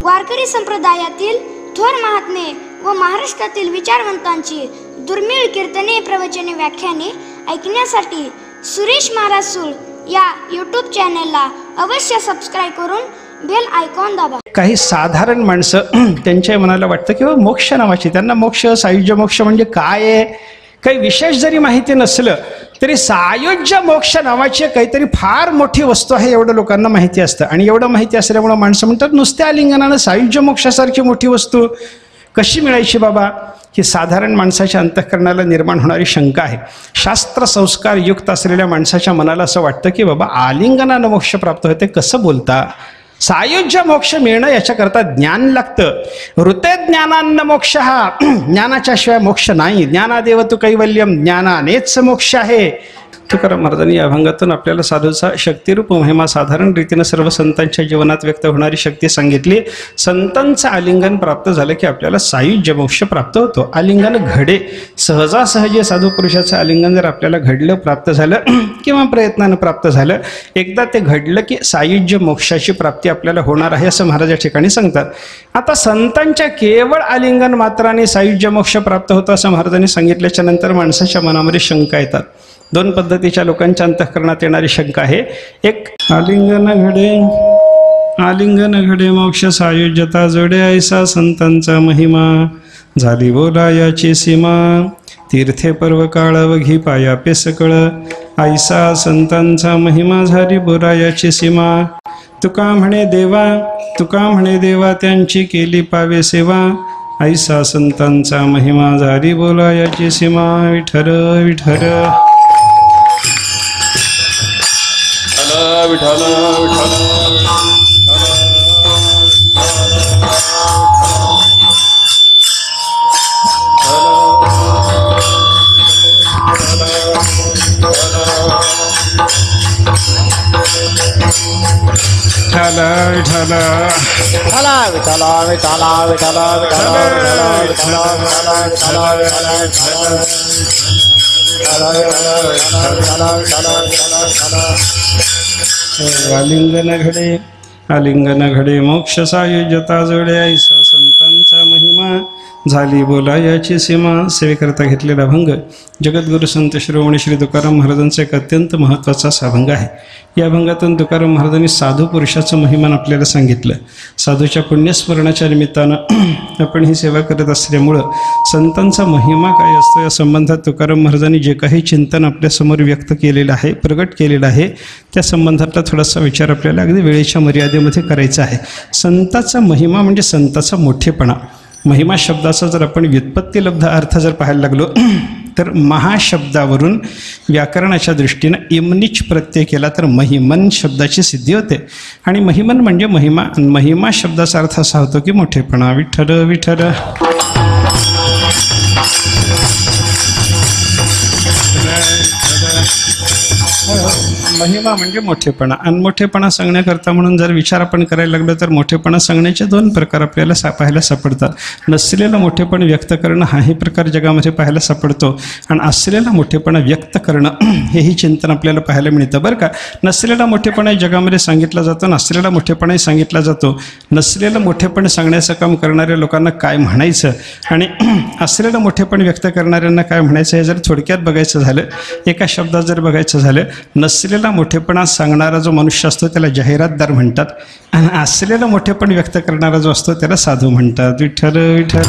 वारकरी संप्रदायातील थोर महात्मे व महाराष्ट्रातील विचारवंतांची दुर्मिळ कीर्तने, प्रवचने, व्याख्याने ऐकण्यासाठी सुरेश महाराज सूळ या यूट्यूब चॅनलला अवश्य सबस्क्राईब करून बेल आयकॉन दाबा. काही साधारण माणसं त्यांच्या मनाला वाटतं की मोक्ष नावाची, त्यांना मोक्ष, सायुज्य मोक्ष म्हणजे काय आहे, काही विशेष जरी माहिती नसलं तरी सायुज्य मोक्ष नावाची काहीतरी फार मोठी वस्तू आहे एवढं लोकांना माहिती असतं. आणि एवढं माहिती असल्यामुळं माणसं म्हणतात नुसत्या आलिंगनानं सायुज्य मोक्षासारखी मोठी वस्तू कशी मिळायची बाबा. ही साधारण माणसाच्या अंतःकरणाला निर्माण होणारी शंका आहे. शास्त्र संस्कार युक्त असलेल्या माणसाच्या मनाला असं वाटतं की बाबा आलिंगनानं मोक्ष प्राप्त होते, कसं बोलता, सायुज्य मोक्ष मिळणं याच्याकरता ज्ञान लागतं. ऋते ज्ञानान्न मोक्ष, हा ज्ञानाच्या शिवाय मोक्ष नाही. ज्ञानादेव तु कैवल्यम, ज्ञानानेच मोक्ष आहे. तुकाराम महाराजांनी या अभंगातून आपल्याला साधूचा शक्तिरूप महिमा साधारण रीतीनं सर्व संतांच्या जीवनात व्यक्त होणारी शक्ती सांगितली. संतांचं आलिंगन प्राप्त झालं की आपल्याला सायुज्य मोक्ष प्राप्त होतो. आलिंगन घडे, सहजासहजी साधू पुरुषाचं आलिंगन जर आपल्याला घडलं, प्राप्त झालं किंवा प्रयत्नानं प्राप्त झालं, एकदा ते घडलं की सायुज्य मोक्षाची प्राप्ती आपल्याला होणार आहे असं महाराज या ठिकाणी सांगतात. आता संतांच्या केवळ आलिंगन मात्राने सायुज्य मोक्ष प्राप्त होतं असं महाराजांनी सांगितल्याच्या नंतर माणसाच्या मनामध्ये शंका येतात. दोन पद्धतीच्या लोकांच्या अंतःकरणात येणारी शंका आहे. एक, आलिंगन घडे मोक्ष सायुज्यता जोडे, ऐसा संतांचा महिमा झाली बोला याची सीमा, तीर्थे पर्व काळ वघी पाया पे सकळ, ऐसा संतांचा महिमा झाली बोला याची सीमा. तुका म्हणे देवा त्यांची केली पावे सेवा, ऐसा संतांचा महिमा झाली बोला याची सीमा. विठ्ठल विठ्ठल विठ्ठल विठ्ठल आलिंगन घडे मोक्ष सायुज्यता जोडे, ऐसा संतांचा महिमा झाली बोला याची सीमा. सेवेकरता घेतलेला अभंग जगद्गुरु संत शिरोमणी श्री तुकाराम महाराजांचा एक अत्यंत महत्त्वाचा असा अभंग आहे. या अभंगातून तुकाराम महाराजांनी साधू पुरुषाचं महिमान आपल्याला सांगितलं. साधूच्या पुण्यस्मरणाच्या निमित्तानं आपण ही सेवा करत असल्यामुळं संतांचा महिमा काय असतो या संबंधात तुकाराम महाराजांनी जे काही चिंतन आपल्यासमोर व्यक्त केलेलं आहे, प्रगट केलेलं आहे, त्या संबंधातला थोडासा विचार आपल्याला अगदी वेळेच्या मर्यादेमध्ये करायचा आहे. संताचा महिमा म्हणजे संताचा मोठेपणा. महिमा शब्दाचा जर आपण व्युत्पत्तीलब्ध अर्थ जर पाहायला लागलो तर महाशब्दावरून व्याकरणाच्या दृष्टीनं इमनिच प्रत्यय केला तर महिमन शब्दाची सिद्धी होते. आणि महिमन म्हणजे महिमा. महिमा शब्दाचा अर्थ असा होतो की मोठेपणा. विठ्ठल विठ्ठल महिमा म्हणजे मोठेपणा. आणि मोठेपणा सांगण्याकरता म्हणून जर विचार आपण करायला लागलो तर मोठेपणा सांगण्याचे दोन प्रकार आपल्याला पाहायला सापडतात. नसलेलं मोठेपण व्यक्त करणं हाही प्रकार जगामध्ये पाहायला सापडतो, आणि असलेला मोठेपणा व्यक्त करणं हेही चिंतन आपल्याला पाहायला मिळतं बरं का. नसलेला मोठेपणा जगामध्ये सांगितला जातो, नसलेला मोठेपणाही सांगितला जातो. नसलेलं मोठेपण सांगण्याचं काम करणाऱ्या लोकांना काय म्हणायचं आणि असलेलं मोठेपण व्यक्त करणाऱ्यांना काय म्हणायचं हे जर थोडक्यात बघायचं झालं, एका शब्दात जर बघायचं झालं, नसलेला मोठेपणा सांगणारा जो मनुष्य असतो त्याला जाहिरातदार म्हणतात, आणि असलेला मोठेपण व्यक्त करणारा जो असतो त्याला साधू म्हणतात. विठ्ठल विठ्ठल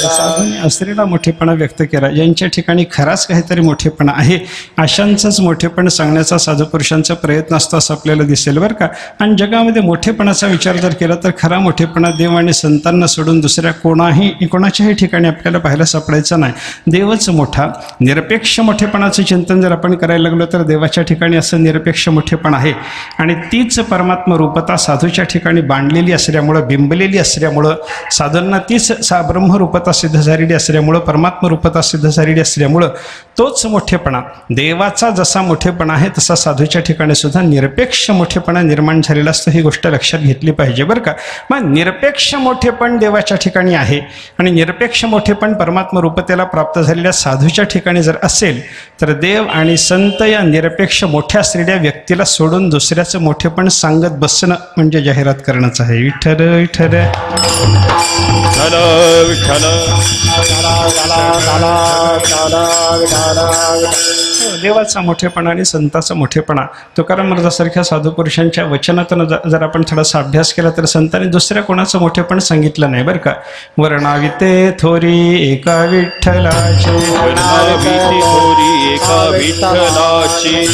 साधूने असलेला मोठेपणा व्यक्त केला. ज्यांच्या ठिकाणी खराच काहीतरी मोठेपणा आहे अशांचंच मोठेपण सांगण्याचा साधू पुरुषांचा प्रयत्न असतो असं आपल्याला दिसेल बरं का. आणि जगामध्ये मोठेपणाचा विचार जर केला तर खरा मोठेपणा देव आणि संतांना सोडून दुसऱ्या कोणाच्याही ठिकाणी आपल्याला पाहायला सापडायचा नाही. देवच मोठा. निरपेक्ष मोठेपणाचं चिंतन जर आपण करायला लागलो तर देवाच्या ठिकाणी असं निरपेक्ष मोठेपण आहे, आणि तीच परमात्मा रूपता साधूच्या ठिकाणी बांधलेली असल्यामुळं, बिंबलेली असल्यामुळं, साधूंना तीच ब्रह्मरूपता सिद्ध झालेली असल्यामुळं, परमात्मा रूपता सिद्ध झालेली असल्यामुळं तोच मोठेपणा, देवाचा जसा मोठेपणा आहे तसा साधूच्या ठिकाणी सुद्धा निरपेक्ष मोठेपणा निर्माण झालेला असतो. ही गोष्ट लक्षात घेतली पाहिजे बरं का. मग निरपेक्ष मोठेपण देवाच्या ठिकाणी आहे आणि निरपेक्ष मोठेपण परमात्मा रूपतेला प्राप्त झालेल्या साधूच्या ठिकाणी जर असेल तर देव आणि संत या निरपेक्ष मोठ्या असलेल्या व्यक्तीला सोडून दुसऱ्याचं मोठेपण सांगत बसणं म्हणजे जाहिरात करणंच आहे. विठ्ठल विठ्ठल देवाचा मोठेपणा आणि संताचा मोठेपणा. तुकाराम महाराजांसारख्या साधू पुरुषांच्या वचनातून जर आपण थोडासा अभ्यास केला तर संतांनी दुसऱ्या कोणाचं मोठेपण सांगितलं नाही बरं का. वर्णाविते थोरी एका विठ्ठलाची, वर्णाविते थोरी एका विठ्ठलाची,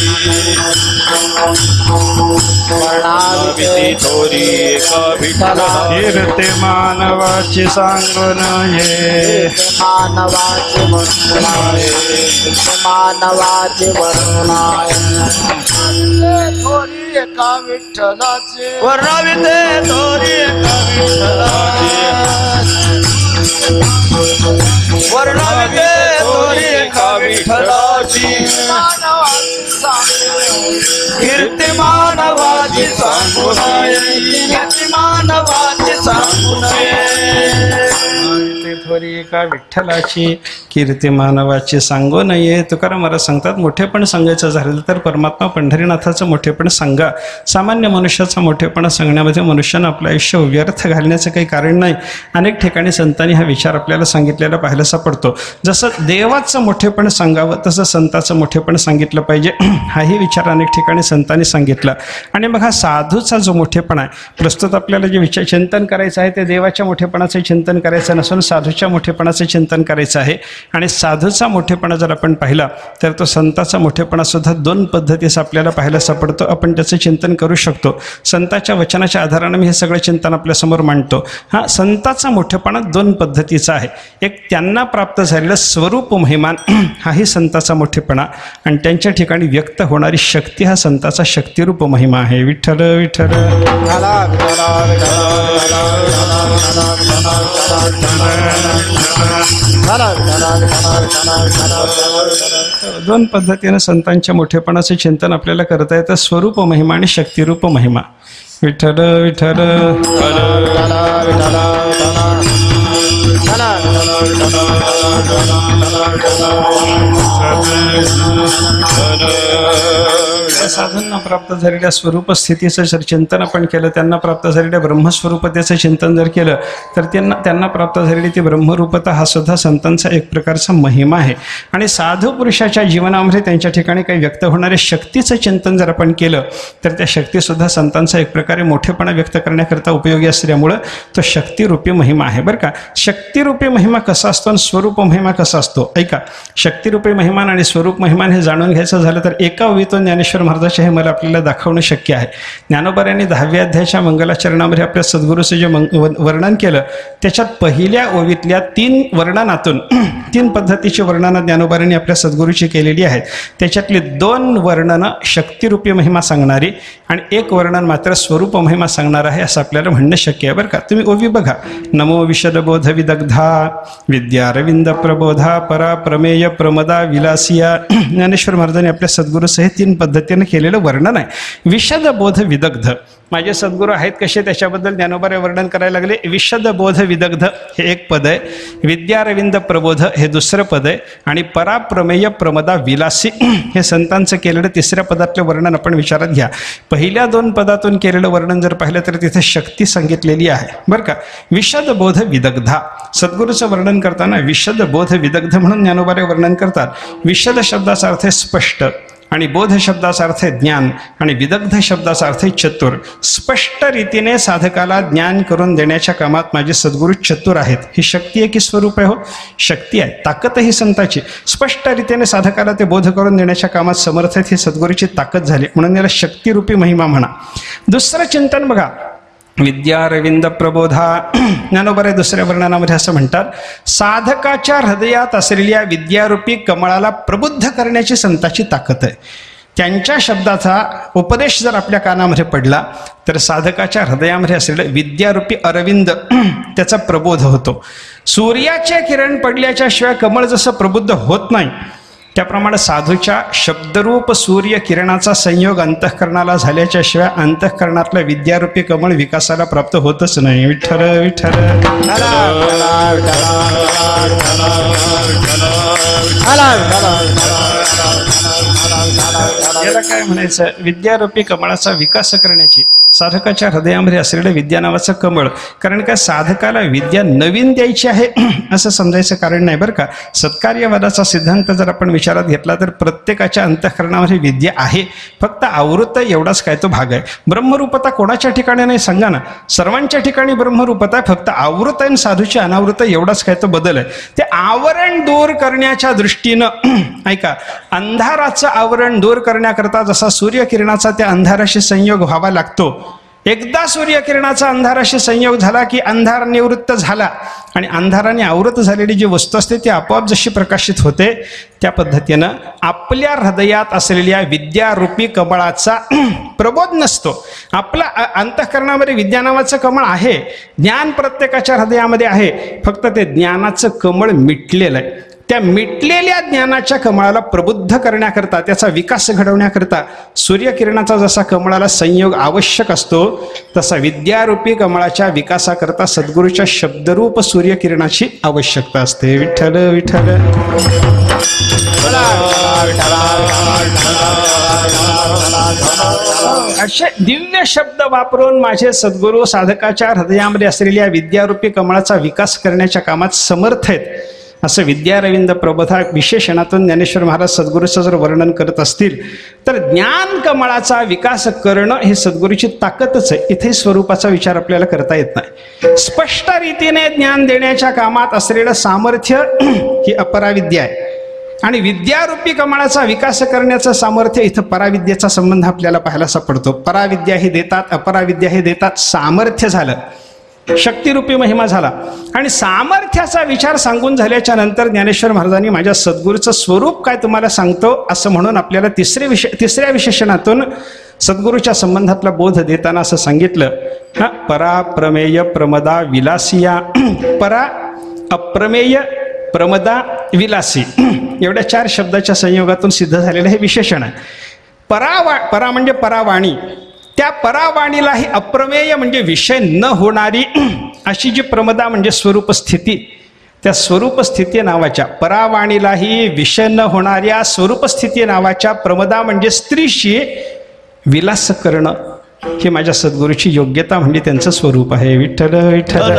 वर्णाविते थोरी एका विठ्ठलाची, कीर्ती मानवाची सांगून ये, मानवाचे वर्णनाय, मानवाचे वर्णनाय. थोरी एका विठ्ठलाचे, वर्णाविते थोरी एका विठ्ठलाची, वर्णाविते थोरी एका विठ्ठलाची, कीर्ती मानवाची सांगू नये, कीर्ती मानवाची सांगू नये. थोरी एका विठ्ठलाची, कीर्ती मानवाची सांगू नये. तुकाराम महाराज सांगतात मोठेपण सांगायचं झालं तर परमात्मा पंढरीनाथाचं मोठेपण सांगा. सामान्य मनुष्याचा मोठेपणा सांगण्यामध्ये मनुष्यानं आपलं आयुष्य व्यर्थ घालण्याचं काही कारण नाही. अनेक ठिकाणी संतांनी हा विचार आपल्याला सांगितलेला पाहायला सापडतो. जसं देवाचं मोठेपण सांगावं तसं संताचं मोठेपण सांगितलं पाहिजे, हाही विचार अनेक ठिकाणी संतांनी सांगितला. आणि मग हा साधूचा जो मोठेपणा आहे, प्रस्तुत आपल्याला जे विचार चिंतन करायचं आहे ते देवाच्या मोठेपणाचं चिंतन करायचं नसून साधूच्या मोठेपणाचं चिंतन करायचं आहे. आणि साधूचा मोठेपणा जर आपण पाहिला तर तो संताचा मोठेपणा सुद्धा दोन पद्धतीस आपल्याला पाहायला सापडतो. आपण त्याचं चिंतन करू शकतो. संताच्या वचनाच्या आधारानं मी हे सगळं चिंतन आपल्यासमोर मांडतो. हा संताचा मोठेपणा दोन पद्धतीचा आहे. एक त्यांना प्राप्त झालेलं स्वरूप महिमान हाही संताचा मोठेपणा, आणि त्यांच्या ठिकाणी व्यक्त होणारी शक्ती हा संताचा शक्तिरूप महिमा आहे. विठ्ठल विठ्ठल दोन पद्धतीने संतांच्या मोठेपणाचे चिंतन आपल्याला करता येतं. स्वरूप महिमा आणि शक्तिरूप महिमा. विठ्ठल विठ्ठल साधूंना प्राप्त झालेल्या स्वरूप स्थितीचं जर चिंतन आपण केलं, त्यांना प्राप्त झालेल्या ब्रह्मस्वरूपतेचं चिंतन जर केलं तर त्यांना प्राप्त झालेली ती ब्रह्मरूपता हा सुद्धा संतांचा एक प्रकारचा महिमा आहे. आणि साधू पुरुषाच्या जीवनामध्ये त्यांच्या ठिकाणी काही व्यक्त होणाऱ्या शक्तीचं चिंतन जर आपण केलं तर त्या शक्तीसुद्धा संतांचा एक प्रकारे मोठेपणा व्यक्त करण्याकरता उपयोगी असल्यामुळं तो शक्तिरूपी महिमा आहे बरं का. शक्तिरूपी महिमा कसा असतो आणि स्वरूप महिमा कसा असतो ऐका. शक्तिरूपी महिमान आणि स्वरूप महिमान हे जाणून घ्यायचं झालं तर एका ओवीतून ज्ञानेश्वर महाराजाचे हे मला आपल्याला दाखवणं शक्य आहे. ज्ञानोबा यांनी 10व्या अध्यायाच्या मंगलाचरणामध्ये आपल्या सद्गुरूचं जे वर्णन केलं त्याच्यात पहिल्या ओवीतल्या 3 वर्णनातून 3 पद्धतीची वर्णनं ज्ञानोबा यांनी आपल्या सद्गुरूची केलेली आहेत. त्याच्यातली 2 वर्णनं शक्तिरूपी महिमा सांगणारी आणि 1 वर्णन मात्र स्वरूप महिमा सांगणार आहे असं आपल्याला म्हणणं शक्य आहे बरं का. तुम्ही ओवी बघा. नमो विशदबोध विदग्धा विद्यारविंद प्रबोधा परा प्रमेय प्रमदा विलासिया. ज्ञानेश्वर महाराजांनी आपल्या सद्गुरूसह 3 पद्धतीने केलेलं वर्णन आहे. विशदबोध विदग्ध माझे सद्गुरू आहेत कसे त्याच्याबद्दल ज्ञानोबा वर्णन करायला लागले. विशदबोध विदग्ध हे 1 पद आहे. विद्यारविंद प्रबोध हे 2रं पद आहे. आणि पराप्रमेय प्रमदा विलासी हे संतांचं केलेलं 3ऱ्या पदातलं वर्णन आपण विचारात घ्या. पहिल्या 2 पदातून केलेलं वर्णन जर पाहिलं तर तिथे शक्ती सांगितलेली आहे बरं का. विशदबोध विदग्धा सद्गुरूचं वर्णन करताना विशदबोध विदग्ध म्हणून ज्ञानोबा वर्णन करतात. विशद शब्दाचा अर्थ आहे स्पष्ट आणि बोध शब्दाचा अर्थ आहे ज्ञान आणि विदग्ध शब्दाचा अर्थ आहे चतुर. स्पष्ट रीतीने साधकाला ज्ञान करून देण्याच्या कामात माझे सद्गुरू चतुर आहेत. ही शक्ती आहे की स्वरूप आहे? हो शक्ती आहे. ताकद ही संताची. स्पष्ट रीतीने साधकाला ते बोध करून देण्याच्या कामात समर्थ आहेत ही सद्गुरूची ताकद झाली म्हणून याला शक्तिरूपी महिमा म्हणा. 2रं चिंतन बघा. विद्यारविंद प्रबोधा ज्ञानोबा 2ऱ्या वर्णनामध्ये असं म्हणतात साधकाच्या हृदयात असलेल्या विद्यारूपी कमळाला प्रबुद्ध करण्याची संताची ताकद आहे. त्यांच्या शब्दाचा उपदेश जर आपल्या कानामध्ये पडला तर साधकाच्या हृदयामध्ये असलेलं विद्यारूपी अरविंद त्याचा प्रबोध होतो. सूर्याचे किरण पडल्याच्या शिवाय कमळ जसं प्रबुद्ध होत नाही त्याप्रमाणे साधूच्या शब्दरूप सूर्य किरणाचा संयोग अंतःकरणाला झाल्याच्या शिवाय अंतःकरणातल्या विद्यारूपी कमळ विकासाला प्राप्त होतच नाही. विठ्ठल विठ्ठल. याला काय म्हणायचं, विद्यारूपी कमळाचा विकास करण्याची साधकाच्या हृदयामध्ये असलेलं विद्या नावाचं कमळ. कारण काय, साधकाला विद्या नवीन द्यायची आहे असं समजायचं कारण नाही बरं का. सत्कार्यवादाचा सिद्धांत जर आपण विचारात घेतला तर प्रत्येकाच्या अंतःकरणामध्ये विद्या आहे, फक्त आवृत्त एवढाच काय तो भाग आहे. ब्रह्मरूपता कोणाच्या ठिकाणी नाही सांगा ना, सर्वांच्या ठिकाणी ब्रह्मरूपता आहे, फक्त आवृत आणि साधूची अनावृत एवढाच काय तो बदल आहे. ते आवरण दूर करण्याच्या दृष्टीनं ऐका, अंधाराचं आवरण दूर करण्याकरता जसा सूर्यकिरणाचा त्या अंधाराशी संयोग व्हावा लागतो, एकदा सूर्यकिरणाचा अंधाराशी संयोग झाला की अंधार निवृत्त झाला आणि अंधाराने आवृत झालेली जी वस्तू असते ती आपोआप जशी प्रकाशित होते, त्या पद्धतीनं आपल्या हृदयात असलेल्या विद्यारूपी कमळाचा प्रबोध नसतो. आपला अंतःकरणामध्ये विद्या नावाचं कमळ आहे, ज्ञान प्रत्येकाच्या हृदयामध्ये आहे, फक्त ते ज्ञानाचं कमळ मिटलेलं आहे. त्या मिटलेल्या ज्ञानाच्या कमळाला प्रबुद्ध करण्याकरता, त्याचा विकास घडवण्याकरता सूर्यकिरणाचा जसा कमळाला संयोग आवश्यक असतो, तसा विद्यारूपी कमळाच्या विकासाकरता सद्गुरूच्या शब्दरूप सूर्यकिरणाची आवश्यकता असते. विठ्ठल विठ्ठल. असे दिव्य शब्द वापरून माझे सद्गुरू साधकाच्या हृदयामध्ये असलेल्या विद्यारूपी कमळाचा विकास करण्याच्या कामात समर्थ आहेत असं विद्यारविंद प्रबोधा विशेषणातून ज्ञानेश्वर महाराज सद्गुरूचं जर वर्णन करत असतील तर ज्ञान कमळाचा विकास करणं ही सद्गुरूची ताकदच आहे. इथे स्वरूपाचा विचार आपल्याला करता येत नाही. स्पष्ट रीतीने ज्ञान देण्याच्या कामात असलेलं सामर्थ्य ही अपराविद्या आहे आणि विद्यारूपी कमळाचा विकास करण्याचं सामर्थ्य, इथं पराविद्येचा संबंध आपल्याला पाहायला सापडतो. पराविद्या ही देतात, अपराविद्या ही देतात. सामर्थ्य झालं, शक्तिरूपी महिमा झाला आणि सामर्थ्याचा विचार सांगून झाल्याच्या नंतर ज्ञानेश्वर महाराजांनी माझ्या सद्गुरूचं स्वरूप काय तुम्हाला सांगतो असं म्हणून आपल्याला तिसऱ्या विशेषणातून सद्गुरूच्या संबंधातला बोध देताना असं सांगितलं, परा प्रमेय प्रमदा विलासिया. परा अप्रमेय प्रमदा विलासी एवढ्या 4 शब्दाच्या संयोगातून सिद्ध झालेलं हे विशेषण आहे. परा म्हणजे परावाणी, त्या परावाणीलाही अप्रमेय म्हणजे विषय न होणारी अशी जी प्रमदा म्हणजे स्वरूप स्थिती, त्या स्वरूप स्थिती नावाच्या परावाणीलाही विषय न होणाऱ्या स्वरूप स्थिती नावाच्या प्रमदा म्हणजे स्त्रीशी विलास करणं ही माझ्या सद्गुरूची योग्यता म्हणजे त्यांचं स्वरूप आहे. विठ्ठल विठ्ठल.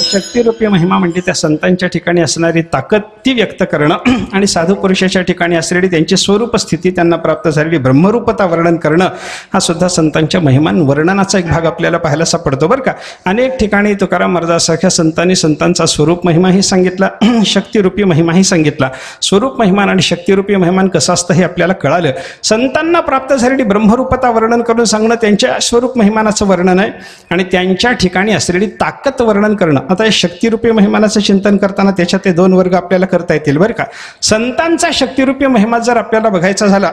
शक्तिरूपी महिमा म्हणजे त्या संतांच्या ठिकाणी असणारी ताकद ती व्यक्त करणं आणि साधू पुरुषाच्या ठिकाणी असलेली त्यांची स्वरूप स्थिती, त्यांना प्राप्त झालेली ब्रह्मरूपता वर्णन करणं हा सुद्धा संतांच्या महिमान वर्णनाचा एक भाग आपल्याला पाहायला सापडतो बरं का. अनेक ठिकाणी तुकाराम महाराजांसारख्या संतांनी संतांचा स्वरूप महिमाही सांगितला, शक्तिरूपी महिमाही सांगितला. स्वरूप महिमान आणि शक्तिरूपी महिमान कसं असतं हे आपल्याला कळालं. संतांना प्राप्त झालेली ब्रह्मरूपता वर्णन करून सांगणं त्यांच्या स्वरूप महिमानाचं वर्णन आहे आणि त्यांच्या ठिकाणी असलेली ताकद वर्णन करणं. आता शक्तिरूपी महिमानाचं चिंतन करताना त्याच्यात ते 2 वर्ग आपल्याला करता येतील बरं का. संतांचा शक्तिरूपी महिमा जर आपल्याला बघायचा झाला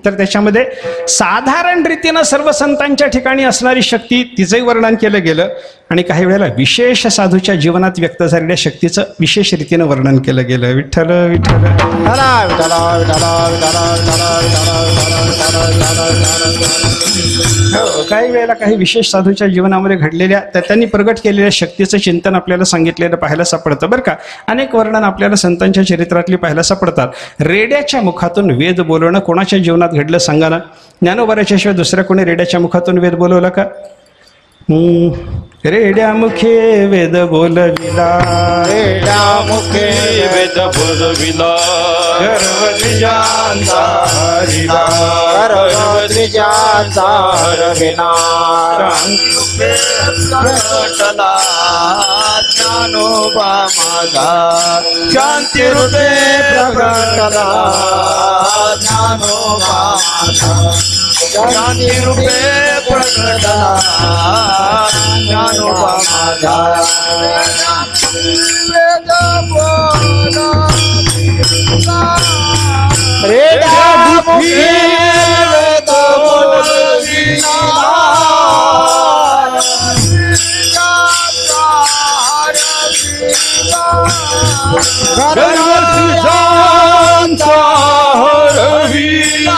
तर त्याच्यामध्ये साधारण रीतीनं सर्व संतांच्या ठिकाणी असणारी शक्ती तिचंही वर्णन केलं गेलं आणि काही वेळेला विशेष साधूच्या जीवनात व्यक्त झालेल्या शक्तीचं विशेष रीतीनं वर्णन केलं गेलं. विठ्ठल विठ्ठल. काही वेळेला काही विशेष साधूच्या जीवनामध्ये घडलेल्या त्यांनी प्रगट केलेल्या शक्तीचं चिंतन आपल्याला सांगितलेलं पाहायला सापडतं बरं का. अनेक वर्णन आपल्याला संतांच्या चरित्रातली पाहायला सापडतात. रेड्याच्या मुखातून वेद बोलवणं कोणाच्या जीवनात घडलं सांगा ना. ज्ञानोबाच्या शिवाय दुसऱ्या कोणी रेड्याच्या मुखातून वेद बोलवला का? रेड्या मुखे वेद बोलविला, रेड्या मुखे वेद बोलविला, गर्व द्विजांचा हरिला, गर्व द्विजांचा हरविला, प्रकटला ज्ञानोबा माझा, शांती रूपे प्रकटला ज्ञानोबा माझा, शांती रूपे प्रकटला ज्ञानोबा माझा. गर्वध्वजांचा हरविला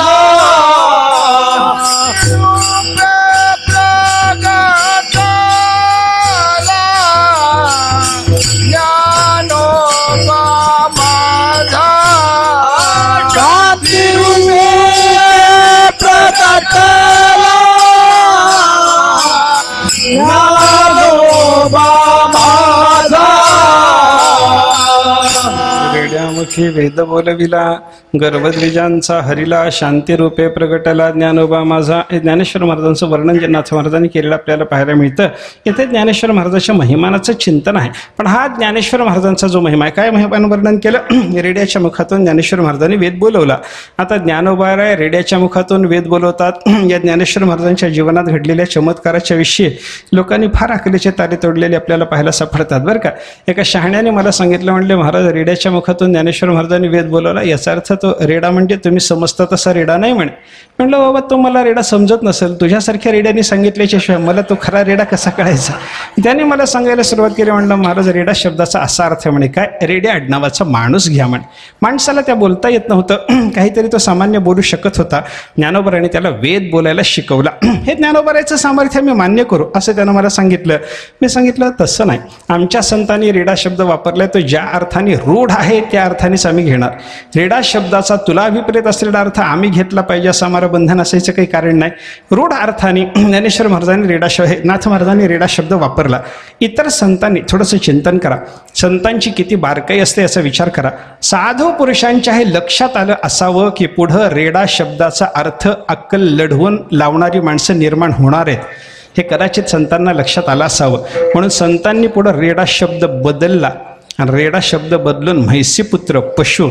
रेड्यामुखी वेद बोलविला गर्भद्विजांचा हरिला शांती रूपे प्रगटला ज्ञानोबा माझा. हे ज्ञानेश्वर महाराजांचं वर्णन जे नाथ महाराजांनी केलेलं आपल्याला पाहायला मिळतं. इथे ज्ञानेश्वर महाराजांच्या महिमानाचं चिंतन आहे. पण हा ज्ञानेश्वर महाराजांचा जो महिमा आहे, काय महिमान वर्णन केलं? रेड्याच्या मुखातून ज्ञानेश्वर महाराजांनी वेद बोलवला. आता ज्ञानोबा राय रेड्याच्या मुखातून वेद बोलवतात. या ज्ञानेश्वर महाराजांच्या जीवनात घडलेल्या चमत्काराच्या विषयी लोकांनी फार अकलेचे तारे तोडलेले आपल्याला पाहायला सापडतात बरं का. एका शहाण्याने मला सांगितलं, म्हणले महाराज रेड्याच्या मुखातून ज्ञानेश्वर महाराजांनी वेद बोलवला, याचा अर्थ तो रेडा म्हणजे तुम्ही समजता तसा रेडा नाही म्हणे. म्हणलं बाबा तो मला रेडा समजत नसेल, तुझ्यासारख्या रेड्याने सांगितल्याशिवाय मला तो खरा रेडा कसा कळायचा. त्याने मला सांगायला सुरुवात केली. म्हणलं महाराज रेडा शब्दाचा असा अर्थ म्हणे काय, रेड्या आडनावाचा माणूस घ्या म्हणे. माणसाला त्या बोलता येत नव्हतं, काहीतरी तो सामान्य बोलू शकत होता. ज्ञानोबाराने त्याला वेद बोलायला शिकवला. हे ज्ञानोबाराचं सामर्थ्य मी मान्य करू असं त्यानं मला सांगितलं. मी सांगितलं तसं नाही, आमच्या संतांनी रेडा शब्द वापरलाय तो ज्या अर्थाने रूढ आहे त्या अर्थानेच आम्ही घेणार. रेडा शब्दाचा तुला अभिप्रेत असलेला अर्थ आम्ही घेतला पाहिजे असं आम्हाला बंधन असायचं काही कारण नाही. रूढ अर्थाने ज्ञानेश्वर महाराजांनी रेडा नाथ महाराजांनी रेडा शब्द वापरला. इतर संतांनी थोडंसं चिंतन करा, संतांची किती बारकाई असते याचा विचार करा. साधू पुरुषांच्या हे लक्षात आलं असावं की पुढं रेडा शब्दाचा अर्थ अक्कल लढवून लावणारी माणसं निर्माण होणार आहेत. हे कदाचित संतांना लक्षात आलं असावं, म्हणून संतांनी पुढं रेडा शब्द बदलला आणि रेडा शब्द बदलून म्हैसीपुत्र पशु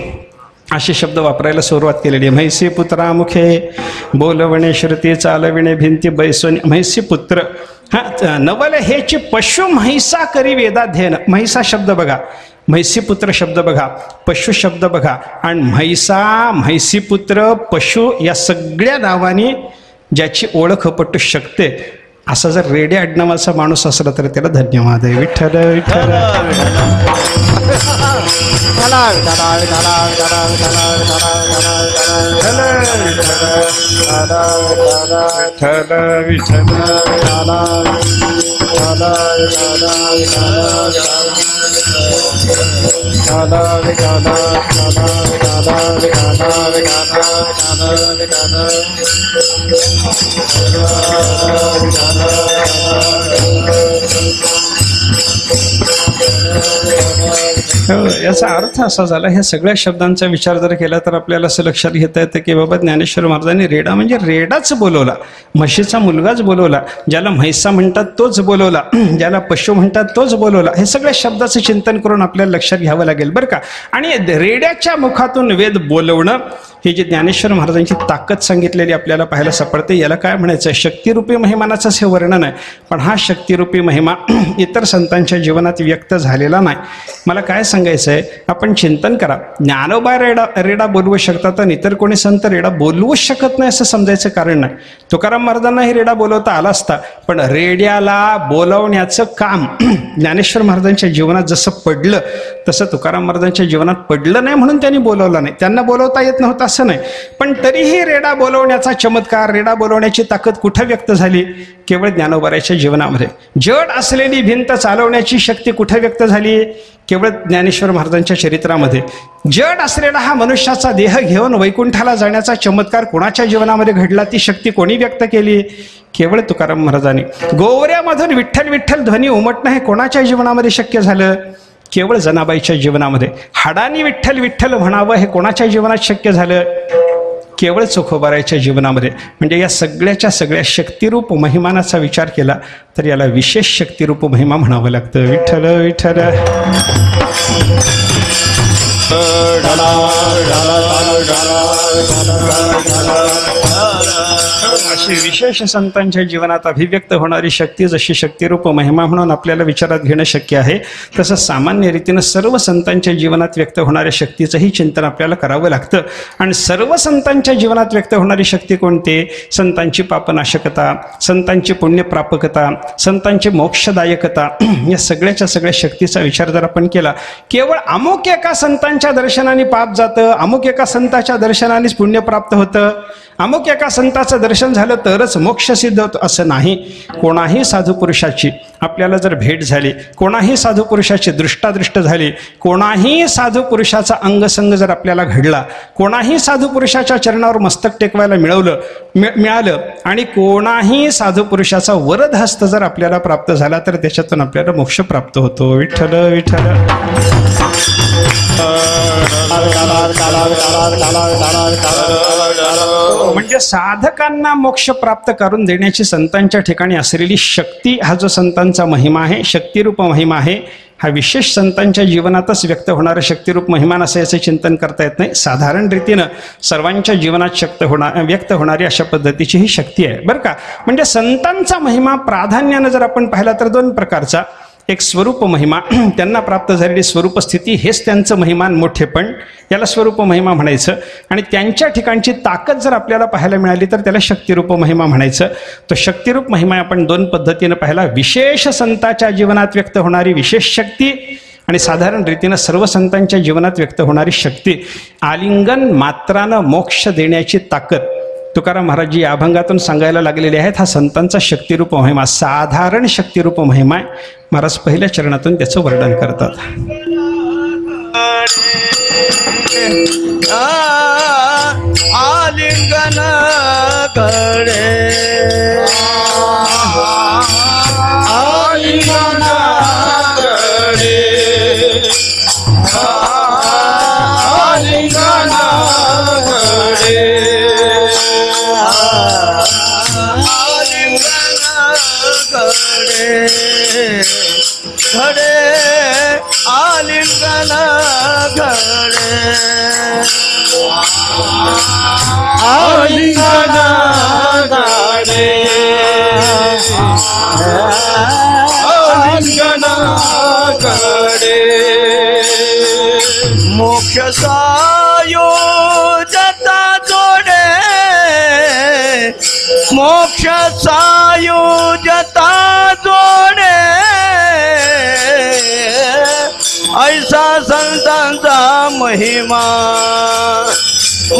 असे शब्द वापरायला सुरुवात केलेली आहे. म्हैसीपुत्रामुखे बोलवणे श्रुती चालविणे भिंती बैसोनी. म्हैसीपुत्र हा नवल हेची पशु म्हैसा करी वेदाध्ययन. म्हैसा शब्द बघा, म्हैसीपुत्र शब्द बघा, पशु शब्द बघा, आणि म्हैसा म्हैसीपुत्र पशु या सगळ्या नावाने ज्याची ओळख पटू शकते असा जर रेड्या आडनावाचा माणूस असला तर त्याला धन्यवाद आहे. विठ्ठल विठ्ठल याचा अर्थ असा झाला, ह्या सगळ्या शब्दांचा विचार जर केला तर आपल्याला असं लक्षात घेता येतं की बाबा ज्ञानेश्वर महाराजांनी रेडा म्हणजे रेडाच बोलवला, म्हशीचा मुलगाच बोलवला, ज्याला म्हैसा म्हणतात तोच बोलवला, ज्याला पशु म्हणतात तोच बोलवला. हे सगळ्या शब्दाचं चिंतन करून आपल्याला लक्षात घ्यावं लागेल बरं का. आणि रेड्याच्या मुखातून वेद बोलवणं ही जी ज्ञानेश्वर महाराजांची ताकद सांगितलेली आपल्याला पाहायला सापडते. याला काय म्हणायचं, शक्तिरूपी महिमानाचंच हे वर्णन आहे. पण हा शक्तिरूपी महिमा इतर संतांच्या जीवनात व्यक्त झालेला नाही. मला काय सांगायचं आहे, आपण चिंतन करा. ज्ञानोबा रेडा बोलवू शकतात आणि इतर कोणी संत रेडा बोलवूच शकत नाही असं समजायचं कारण नाही. तुकाराम महाराजांना हे रेडा बोलवता आला असता, पण रेड्याला बोलवण्याचं काम ज्ञानेश्वर महाराजांच्या जीवनात जसं पडलं तसं तुकाराम महाराजांच्या जीवनात पडलं नाही म्हणून त्यांनी बोलवलं नाही. त्यांना बोलवता येत नव्हतं असं नाही, पण तरीही रेडा बोलवण्याचा चमत्कार, रेडा बोलवण्याची ताकद कुठं व्यक्त झाली? केवळ ज्ञानोबाराच्या जीवनामध्ये. जड असलेली भिंत चालवण्याची शक्ती कुठे व्यक्त झाली? केवळ ज्ञानेश्वर महाराजांच्या चरित्रामध्ये. जड असलेला हा मनुष्याचा देह घेऊन वैकुंठाला जाण्याचा चमत्कार कोणाच्या जीवनामध्ये घडला? ती शक्ती कोणी व्यक्त केली? केवळ तुकाराम महाराजांनी. गोवऱ्यामधून विठ्ठल विठ्ठल ध्वनी उमटणं हे कोणाच्या जीवनामध्ये शक्य झालं? केवळ जनाबाईच्या जीवनामध्ये. हाडानी विठ्ठल विठ्ठल म्हणावं हे कोणाच्या जीवनात शक्य झालं? केवळ चोखोबाराच्या जीवनामध्ये. म्हणजे या सगळ्याच्या सगळ्या शक्तिरूप महिमानाचा विचार केला तर याला विशेष शक्तिरूप महिमा म्हणावं लागतं. विठ्ठल विठ्ठल. अशी विशेष संतांच्या जीवनात अभिव्यक्त होणारी शक्ती जशी शक्तिरूप महिमा म्हणून आपल्याला विचारात घेणं शक्य आहे, तसं सामान्य रीतीनं सर्व संतांच्या जीवनात व्यक्त होणाऱ्या शक्तीचंही चिंतन आपल्याला करावं लागतं. आणि सर्व संतांच्या जीवनात व्यक्त होणारी शक्ती कोणती? संतांची पापनाशकता, संतांची पुण्यप्रापकता, संतांची मोक्षदायकता, या सगळ्याच्या सगळ्या शक्तीचा विचार जर आपण केला, केवळ अमुक एका संतांच्या दर्शनाने पाप जातं, अमुक एका संतांच्या दर्शनानेच पुण्य प्राप्त होतं, अमुक एका संताचं दर्शन झालं तरच मोक्ष सिद्ध होतं असं नाही. कोणाही साधू पुरुषाची आपल्याला जर भेट झाली, कोणाही साधू पुरुषाची दृष्टादृष्ट झाली, कोणाही साधू पुरुषाचा अंगसंग जर आपल्याला घडला, कोणाही साधू पुरुषाच्या चरणावर मस्तक टेकवायला मिळालं आणि कोणाही साधू पुरुषाचा वरद हस्त जर आपल्याला प्राप्त झाला तर त्याच्यातून आपल्याला मोक्ष प्राप्त होतो. विठ्ठल विठ्ठल. म्हणजे साधकांना मोक्ष प्राप्त करून देण्याची संतांच्या ठिकाणी असलेली शक्ती, हा जो संतांचा महिमा आहे, शक्तिरूप महिमा आहे, हा विशेष संतांच्या जीवनातच व्यक्त होणारं शक्तिरूप महिमान असं याचं चिंतन करता येत नाही. साधारण रीतीनं सर्वांच्या जीवनात व्यक्त होणारी अशा पद्धतीची ही शक्ती आहे बरं का. म्हणजे संतांचा महिमा प्राधान्यानं जर आपण पाहिला तर दोन प्रकारचा. एक स्वरूप महिमा, त्यांना प्राप्त झालेली स्वरूप स्थिती हेच त्यांचं महिमान मोठेपण, याला स्वरूप महिमा म्हणायचं. आणि त्यांच्या ठिकाणची ताकद जर आपल्याला पाहायला मिळाली तर त्याला शक्तिरूप महिमा म्हणायचं. तो शक्तिरूप महिमा आपण दोन पद्धतीनं पाहिला. विशेष संतांच्या जीवनात व्यक्त होणारी विशेष शक्ती आणि साधारण रीतीनं सर्व संतांच्या जीवनात व्यक्त होणारी शक्ती. आलिंगन मात्रानं मोक्ष देण्याची ताकद तुकाराम महाराजजी या अभंगातून सांगायला लागलेले आहेत. हा संतांचा शक्तिरूप महिमा, साधारण शक्तिरूप महिमा आहे. महाराज पहिल्या चरणातून त्याचं वर्णन करतात. आलिंगन कडे आलिंगन कडे आलिंगन कडे घडे आलिंगन घडे आलिंगन घडे आलिंगन घडे मोक्ष सायुजता जोडे मोक्ष सायुजता जोडे ऐसा संतांचा महिमा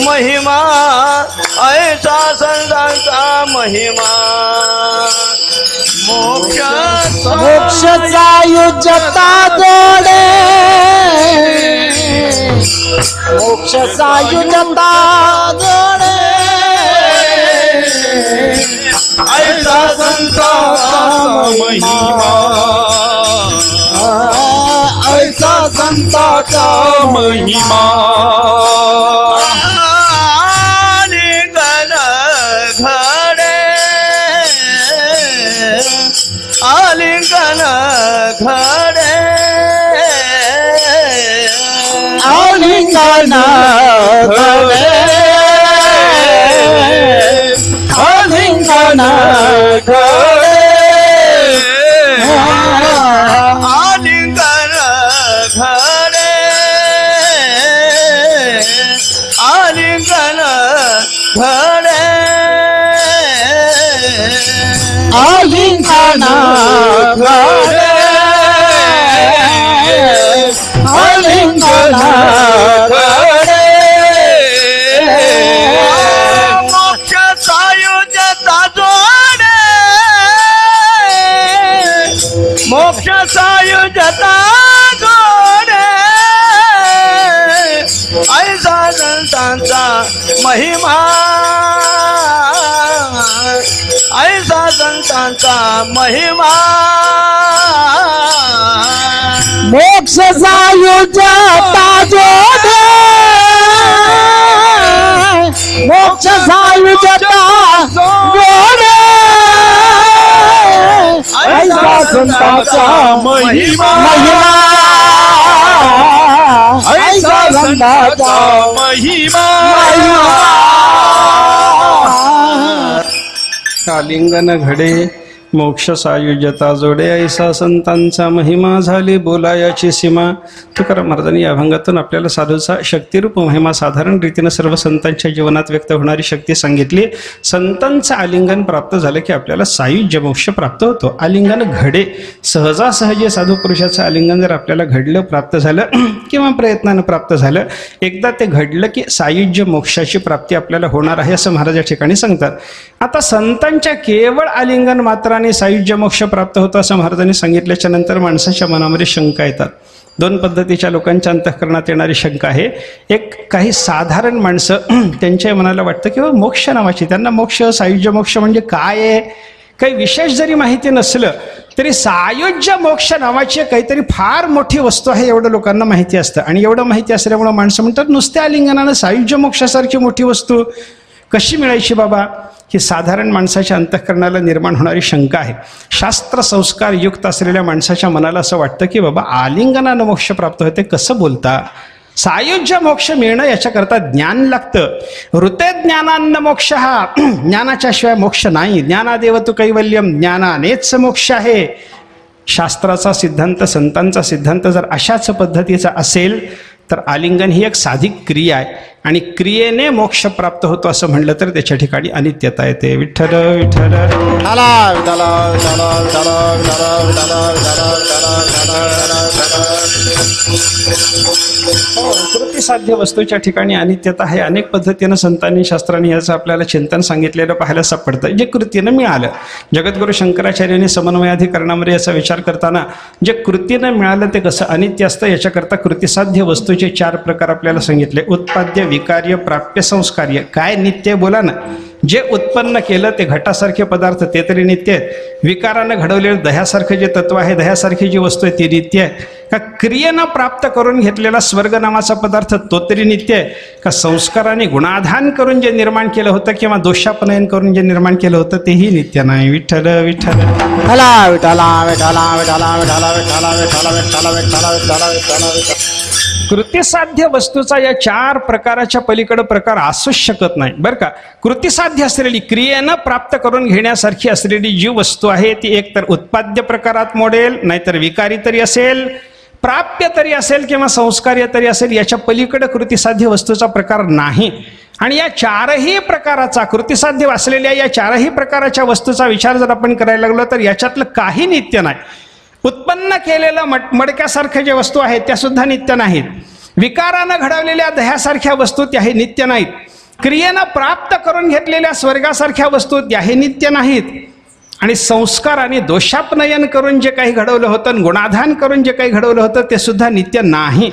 महिमा ऐसा संतांचा महिमा मोक्ष सायुज्यता जोडे मोक्ष सायुज्यता जोडे ऐसा संतांचा महिमा ऐसा संतांचा महिमा आलिंगन घडे आलिंगन घडे आलिंगन घडे आलिंगन घडे आलिंगन घडे आलिंगन घडे आलिंगन घडे आलिंगन घडे मोक्ष सायुज्यता जोडे मोक्ष सायुज्यता जोडे ऐसा संतांचा महिमा ऐसा संतांचा महिमा मोक्ष सायुज्यता जोडे मोक्ष सायुज्यता जोडे ऐसा संतांचा महिमा महिमा ऐसा आलिंगनाचा महिमा आलिंगन घडे मोक्ष सायुज्यता जोडे ऐसा संतांचा महिमा झाली बोलायाची सीमा. तुकाराम महाराजांनी या अभंगातून आपल्याला साधूचा शक्तिरूप महिमा साधारण रीतीनं सर्व संतांच्या जीवनात व्यक्त होणारी शक्ती सांगितली. संतांचं आलिंगन प्राप्त झालं की आपल्याला सायुज्य मोक्ष प्राप्त होतो. आलिंगन घडे सहजासहजी साधू पुरुषाचं आलिंगन जर आपल्याला घडलं प्राप्त झालं किंवा प्रयत्नानं प्राप्त झालं, एकदा ते घडलं की सायुज्य मोक्षाची प्राप्ती आपल्याला होणार आहे असं महाराज या ठिकाणी सांगतात. आता संतांच्या केवळ आलिंगन मात्राने सायुज्य मोक्ष प्राप्त होतं असं महाराजांनी सांगितल्याच्या नंतर माणसाच्या मनामध्ये शंका येतात. दोन पद्धतीच्या लोकांच्या अंतःकरणात येणारी शंका आहे. एक, काही साधारण माणसं त्यांच्या मनाला वाटतं की मोक्ष नावाची, त्यांना मोक्ष सायुज्य मोक्ष म्हणजे काय आहे, काही विशेष जरी माहिती नसलं तरी सायुज्य मोक्ष नावाची काहीतरी फार मोठी वस्तू आहे एवढं लोकांना माहिती असतं. आणि एवढं माहिती असल्यामुळं माणसं म्हणतात नुसत्या आलिंगनानं सायुज्य मोक्षासारखी मोठी वस्तू कशी मिळायची बाबा. ही साधारण माणसाच्या अंतःकरणाला निर्माण होणारी शंका आहे. शास्त्र संस्कार युक्त असलेल्या माणसाच्या मनाला असं वाटतं की बाबा आलिंगनानं मोक्ष प्राप्त होते, कसं बोलता, सायुज्य मोक्ष मिळणं याच्याकरता ज्ञान लागतं. ऋते ज्ञानान्न मोक्ष, हा ज्ञानाच्या शिवाय मोक्ष नाही. ज्ञानादेव तु कैवल्यम, ज्ञानानेच मोक्ष आहे. शास्त्राचा सिद्धांत संतांचा सिद्धांत जर अशाच पद्धतीचा असेल तर आलिंगन ही एक साधी क्रिया आहे आणि क्रियेने मोक्ष प्राप्त होतो असं म्हणलं तर त्याच्या ठिकाणी अनित्यता येते. विठ्ठल विठ्ठल कृतीसाध्य वस्तूच्या ठिकाणी अनित्यता आहे. अनेक पद्धतीनं संतांनी शास्त्रांनी याचं आपल्याला चिंतन सांगितलेलं पाहायला सापडतं. जे कृतीनं मिळालं, जगद्गुरु शंकराचार्यांनी समन्वयाधिकरणामध्ये याचा विचार करताना जे कृतीनं मिळालं ते कसं अनित्य असतं याच्याकरता कृतीसाध्य वस्तूचे 4 प्रकार आपल्याला सांगितले. उत्पाद्य, विकार्य, प्राप्य, संस्कार्य. काय नित्य बोला ना. जे उत्पन्न केलं ते घटासारखे पदार्थ ते तरी नित्य आहेत. विकारानं घडवलेलं दह्यासारखं जे तत्व आहे, दह्यासारखी जी वस्तू आहे ती नित्य आहे का. क्रियेनं प्राप्त करून घेतलेला स्वर्ग नावाचा पदार्थ तो तरी नित्य आहे का. संस्काराने गुणाधान करून जे निर्माण केलं होतं किंवा दोषापनयन करून जे निर्माण केलं होतं तेही नित्य नाही. विठ्ठल विठ्ठल कृतीसाध्य वस्तूचा या 4 प्रकाराच्या पलीकडे प्रकार असूच शकत नाही बरं का. कृतीसाध्य असलेली, क्रियेनं प्राप्त करून घेण्यासारखी असलेली जी वस्तू आहे ती एक तर उत्पाद्य प्रकारात मोडेल, नाहीतर विकारी तरी असेल, प्राप्य तरी असेल किंवा संस्कार्य तरी असेल. याच्या पलीकडे कृतीसाध्य वस्तूचा प्रकार नाही. आणि या 4ही प्रकाराचा, कृतीसाध्य असलेल्या या 4ही प्रकाराच्या वस्तूचा विचार जर आपण करायला लागलो तर याच्यातलं काही नित्य नाही. उत्पन्न केलेलं मडक्यासारख्या ज्या वस्तू आहेत त्या सुद्धा नित्य नाहीत. विकारानं घडवलेल्या दह्यासारख्या वस्तू त्याही नित्य नाहीत. क्रियेनं प्राप्त करून घेतलेल्या स्वर्गासारख्या वस्तू त्याही नित्य नाहीत. आणि संस्कार आणि दोषापनयन करून जे काही घडवलं होतं, गुणाधान करून जे काही घडवलं होतं ते सुद्धा नित्य नाही.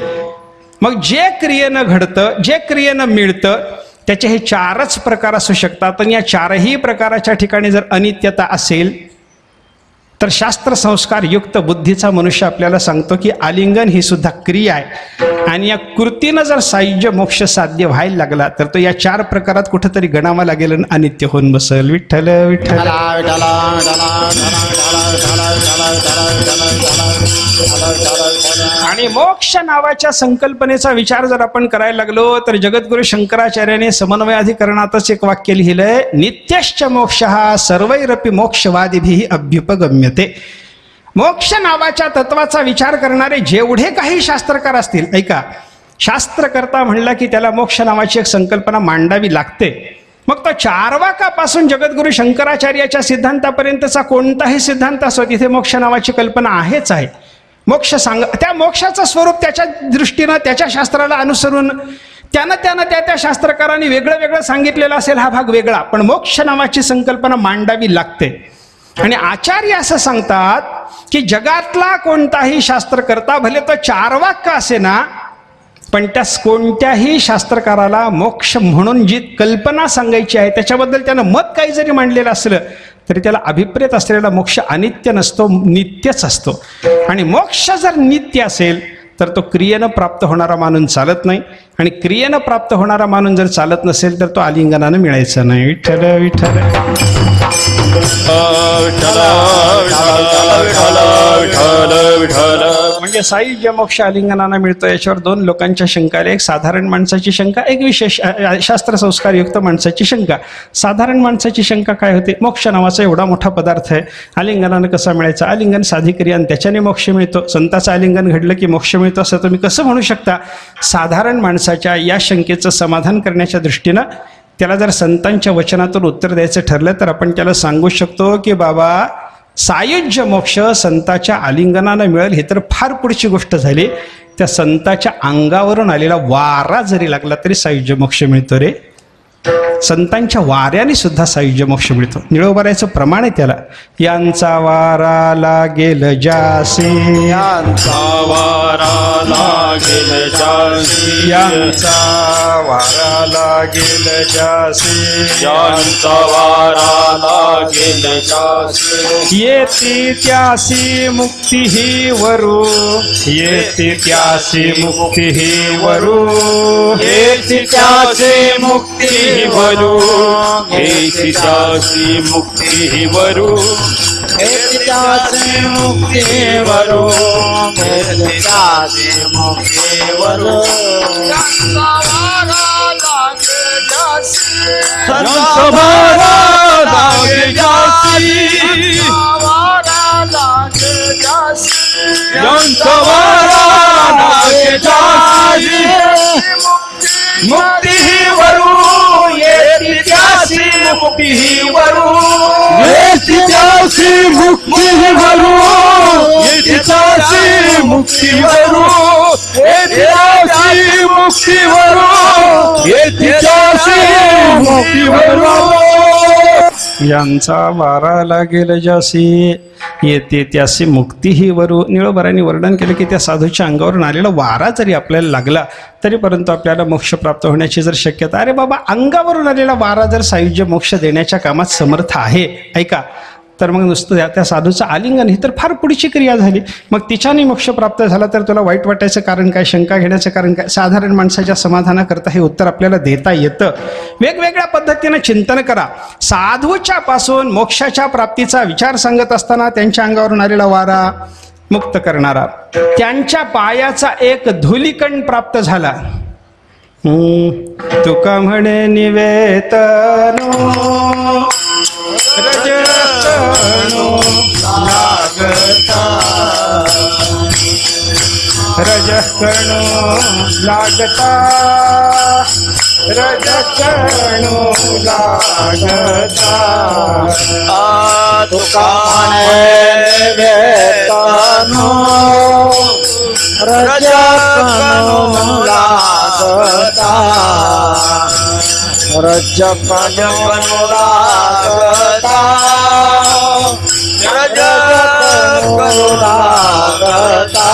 मग जे क्रियेनं घडतं, जे क्रियेनं मिळतं त्याचे हे 4च प्रकार असू शकतात. आणि या 4ही प्रकाराच्या ठिकाणी जर अनित्यता असेल तर शास्त्र संस्कार युक्त बुद्धीचा मनुष्य आपल्याला सांगतो की आलिंगन ही सुद्धा क्रिया आहे आणि या कृतीनं जर सायुज्य मोक्ष साध्य व्हायला लागला तर तो या 4 प्रकारात कुठेतरी गणावा लागेल आणि अनित्य होऊन बसेल. विठ्ठल विठ्ठल. आणि मोक्ष नावाच्या संकल्पनेचा विचार जर आपण करायला लागलो तर जगद्गुरु शंकराचार्याने समन्वयाधिकरणातच एक वाक्य लिहिलंय, नित्यश्च मोक्षः सर्वैरपि मोक्षवादिभिः अभ्युपगम्यते. मोक्ष नावाच्या तत्वाचा विचार करणारे जेवढे काही शास्त्रकार असतील, ऐका, शास्त्रकर्ता म्हणला की त्याला मोक्ष नावाची एक संकल्पना मांडावी लागते. मग तो चार्वाकापासून जगद्गुरु शंकराचार्याच्या सिद्धांतापर्यंतचा कोणताही सिद्धांत असो तिथे मोक्ष नावाची कल्पना आहेच आहे. मोक्ष त्या मोक्षाचं स्वरूप त्याच्या दृष्टीनं त्याच्या शास्त्राला अनुसरून त्यानं त्या शास्त्रकारांनी वेगळं वेगळं सांगितलेलं असेल, हा भाग वेगळा, पण मोक्ष नावाची संकल्पना मांडावी लागते. आणि आचार्य असं सांगतात की जगातला कोणताही शास्त्रकर्ता भले तो चार्वाक का असे ना, पण त्या कोणत्याही शास्त्रकाराला मोक्ष म्हणून जी कल्पना सांगायची आहे त्याच्याबद्दल त्यानं मत काही जरी मांडलेलं असलं तरी त्याला अभिप्रेत असलेला मोक्ष अनित्य नसतो, नित्यच असतो. आणि मोक्ष जर नित्य असेल तर तो क्रियेनं प्राप्त होणारा मानून चालत नाही आणि क्रियेनं प्राप्त होणारा मानून जर चालत नसेल तर तो आलिंगनानं मिळायचा नाही. विठ्ठल विठ्ठल. म्हणजे सायुज्य मोक्ष आलिंगनानं मिळतो याच्यावर दोन लोकांच्या शंका आल्या. एक साधारण माणसाची शंका, एक विशेष शास्त्र संस्कारयुक्त माणसाची शंका. साधारण माणसाची शंका काय होते? मोक्ष नावाचा एवढा मोठा पदार्थ आहे, आलिंगनानं कसा मिळायचा? आलिंगन साधी क्रिया आणि त्याच्याने मोक्ष मिळतो. संताचं आलिंगन घडलं की मोक्ष मिळतो असं तुम्ही कसं म्हणू शकता? साधारण माणसाच्या या शंकेचं समाधान करण्याच्या दृष्टीनं त्याला जर संतांच्या वचनातून उत्तर द्यायचं ठरलं तर आपण त्याला सांगू शकतो की बाबा सायुज्य मोक्ष संताच्या आलिंगनानं मिळेल हे तर फार पुढची गोष्ट झाली. त्या संताच्या अंगावरून आलेला वारा जरी लागला तरी सायुज्य मोक्ष मिळतो रे. संतांच्या वाऱ्याने सुद्धा सायुज्य मोक्ष मिळतो. निळोबारायचं प्रमाण आहे त्याला. यांचा वारा लागेल जासी, यांचा वारा लागेल जासी, यांचा वारा लागेल जासी, यांचा वारा लागेल जासी. येती त्यासी मुक्ती ही वरू, येती त्यासी मुक्ती ही वरू, येती त्याची मुक्ती वरू, येती त्याची मुक्ती वरू, येती त्याची मुक्ती वरू, येती त्याची मुक्ती वरू. यांचा वारा लागेल जासी, यांचा वारा लागेल जासी, वारा लागेल जासी, यांचा वारा लागेल जासी. मुक्ती ही वरू, येती त्याची मुक्ती ही वरू, येती त्याची मुक्ती वरू, येती त्याची मुक्ती वरू, येती त्याची मुक्ती वरू, येती त्याची मुक्ती वरू. यांचा वारा लागेल जासी, येते त्यासी मुक्ती ही वरू. निळोबारांनी वर्णन केलं की त्या साधूच्या अंगावरून आलेला वारा जरी आपल्याला लागला तरी परंतु आपल्याला मोक्ष प्राप्त होण्याची जर शक्यता, अरे बाबा अंगावरून आलेला वारा जर सायुज्य मोक्ष देण्याच्या कामात समर्थ आहे ऐका, तर मग नुसतं त्या साधूचं आलिंगन ही तर फार पुढची क्रिया झाली. मग तिच्याने मोक्ष प्राप्त झाला तर तुला वाईट वाटायचं कारण काय? शंका घेण्याचं कारण काय? साधारण माणसाच्या समाधानाकरता हे उत्तर आपल्याला देता येतं. वेगवेगळ्या पद्धतीनं चिंतन करा. साधूच्या पासून मोक्षाच्या प्राप्तीचा विचार सांगत असताना त्यांच्या अंगावरून आलेला वारा मुक्त करणारा, त्यांच्या पायाचा एक धुलिकण प्राप्त झाला. तुका म्हणे निवेतनो रजकणो लागता, रजकणो लागता, रजकणो लागता. तुकाने वेतनो रजकणो लागता, रजकणो लागता, रजकणो लागता.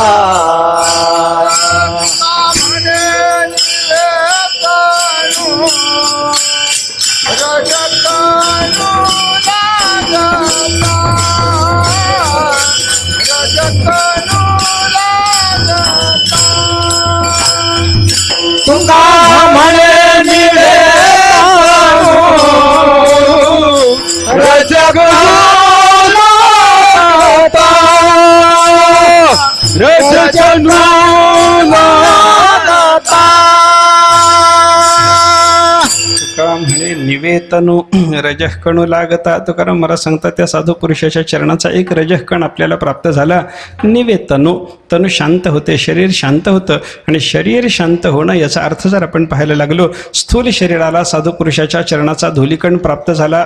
तुका म्हणे निवेतनो रजकणो लागता, रजकणो लागता. तुका म्हणे निवेतनो रजकणू लागता. तुकाराम मला सांगतात त्या साधू पुरुषाच्या चरणाचा एक रजकण आपल्याला प्राप्त झाला. निवेतनो, तनु शांत होते, शरीर शांत होतं. आणि शरीर शांत होणं याचा अर्थ जर आपण पाहायला लागलो, स्थूल शरीराला साधू पुरुषाच्या चरणाचा धुलिकण प्राप्त झाला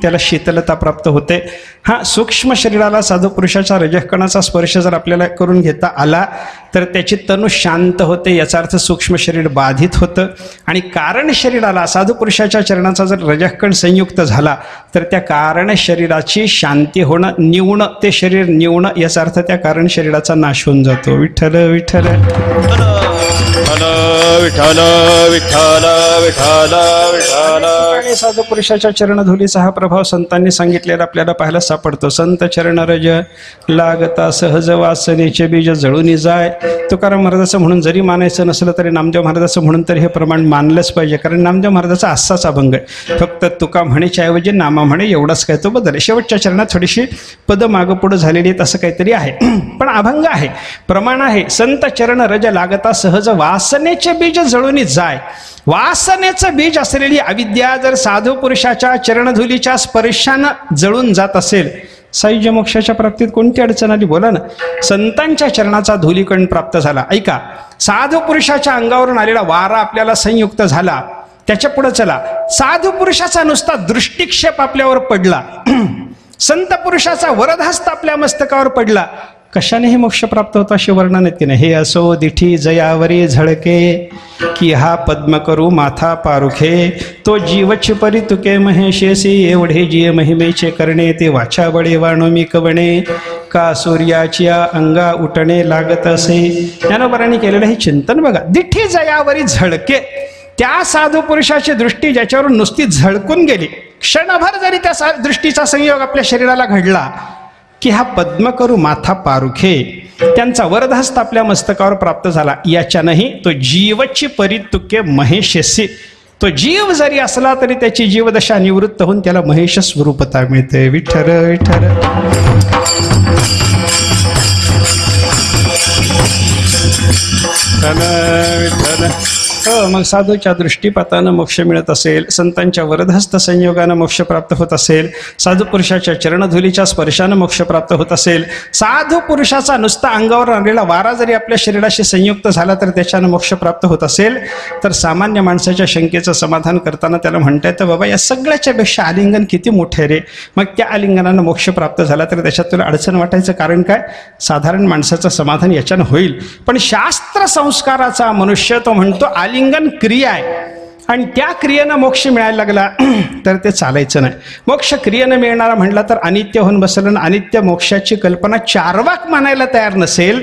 त्याला शीतलता प्राप्त होते. हा सूक्ष्म शरीराला साधू पुरुषाच्या रजकणाचा स्पर्श जर आपल्याला करून घेता आला तर त्याची तनु शांत होते, याचा अर्थ सूक्ष्म शरीर बाधित होतं. आणि कारण शरीराला साधू पुरुषाच्या चरणाचा जर रजकण संयुक्त झाला तर त्या कारण शरीराची शांती होणं, निवणं, ते शरीर निवणं, याचा अर्थ त्या कारण शरीराचा नाश होऊन जातो. विठ्ठल विठ्ठल. विठ्ठल विठ्ठल विठ्ठल विठ्ठल विठ्ठल. आणि साधू पुरुषाच्या चरणधुलीचा हा प्रभाव संतांनी सांगितलेला आपल्याला पाहायला सापडतो. संत चरण रज लागता सहज वासनेचे बीज जळून जाय. तुकाराम महाराजाचं म्हणून जरी मानायचं नसलं तरी नामदेव महाराजाचं म्हणून तरी हे प्रमाण मानलंच पाहिजे, कारण नामदेव महाराजाचा असाच अभंग आहे. फक्त तुका म्हणेच्या ऐवजी नामा म्हणे एवढाच काय तो बदल. शेवटच्या चरणात थोडीशी पद मागं पुढं झालेली आहेत असं काहीतरी आहे, पण अभंग आहे, प्रमाण आहे. संत चरण रज लागता सहज वासनेचे बीज जळून जाय. वासनेचं बीज असलेली अविद्या जर साधू पुरुषाच्या चरणधुलीच्या स्पर्शानं जळून जात असेल, सायुज्य मोक्षाच्या प्राप्तीत कोणती अडचण आली बोला ना. संतांच्या चरणाचा धुलीकण प्राप्त झाला. ऐका, साधू पुरुषाच्या अंगावरून आलेला वारा आपल्याला संयुक्त झाला. त्याच्या पुढे चला, साधू पुरुषाचा नुसता दृष्टिक्षेप आपल्यावर पडला, संत पुरुषाचा वरदहस्त आपल्या मस्तकावर पडला, कशानेही मोक्ष प्राप्त होतो असे वर्णन आहेत की नाही. हे असो दिठी जयावरी झळके की हा पद्म करू माथा पारुखे. तो जीवची परी तुके महेशेसी एवढे जिये महिमेचे करणे. ते वाचा बळे वाणो मी कवणे का सूर्याच्या अंगा उठणे लागत असे. ज्ञानोबारांनी केलेलं हे चिंतन बघा. दिठी जयावरी झळके, त्या साधू पुरुषाची दृष्टी ज्याच्यावरून नुसती झळकून गेली, क्षणभर जरी त्या दृष्टीचा संयोग आपल्या शरीराला घडला की हा पद्मकरू माथा पारुखे, त्यांचा वरदहस्त आपल्या मस्तकावर प्राप्त झाला. याच्यानंही तो जीवची परितुके महेशसी, तो जीव जरी असला तरी त्याची जीवदशा निवृत्त होऊन त्याला महेश स्वरूपता मिळते. विठ्ठल विठ्ठल. विठ्ठल. हो, मग साधूच्या दृष्टीपातानं मोक्ष मिळत असेल, संतांच्या वरदहस्त संयोगानं मोक्ष प्राप्त होत असेल, साधू पुरुषाच्या चरणधुलीच्या स्पर्शानं मोक्ष प्राप्त होत असेल, साधू पुरुषाचा नुसता अंगावर आलेला वारा जरी आपल्या शरीराशी संयुक्त झाला तर त्याच्यानं मोक्ष प्राप्त होत असेल, तर सामान्य माणसाच्या शंकेचं समाधान करताना त्याला म्हणता येतं, बाबा या सगळ्याच्या पेक्षा आलिंगन किती मोठे रे. मग त्या आलिंगनानं मोक्ष प्राप्त झाला तर त्याच्यात तुला अडचण वाटायचं कारण काय. साधारण माणसाचं समाधान याच्यानं होईल, पण शास्त्र संस्काराचा मनुष्य तो म्हणतो आलिंगन क्रिया आहे आणि त्या क्रियेनं मोक्ष मिळायला लागला तर ते चालायचं नाही. मोक्ष क्रियेनं मिळणारा म्हटला तर अनित्य होऊन बसलं, अनित्य मोक्षाची कल्पना चारवाक मानायला तयार नसेल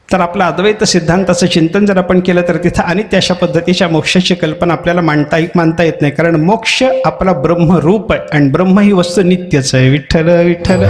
तर आपलं अद्वैत सिद्धांताचं चिंतन जर आपण केलं तर तिथं अनित्य अशा पद्धतीच्या मोक्षाची कल्पना आपल्याला मांडता येत नाही, कारण मोक्ष आपला ब्रह्मरूप आहे आणि ब्रह्म ही वस्तू नित्यच आहे. विठ्ठल विठ्ठल.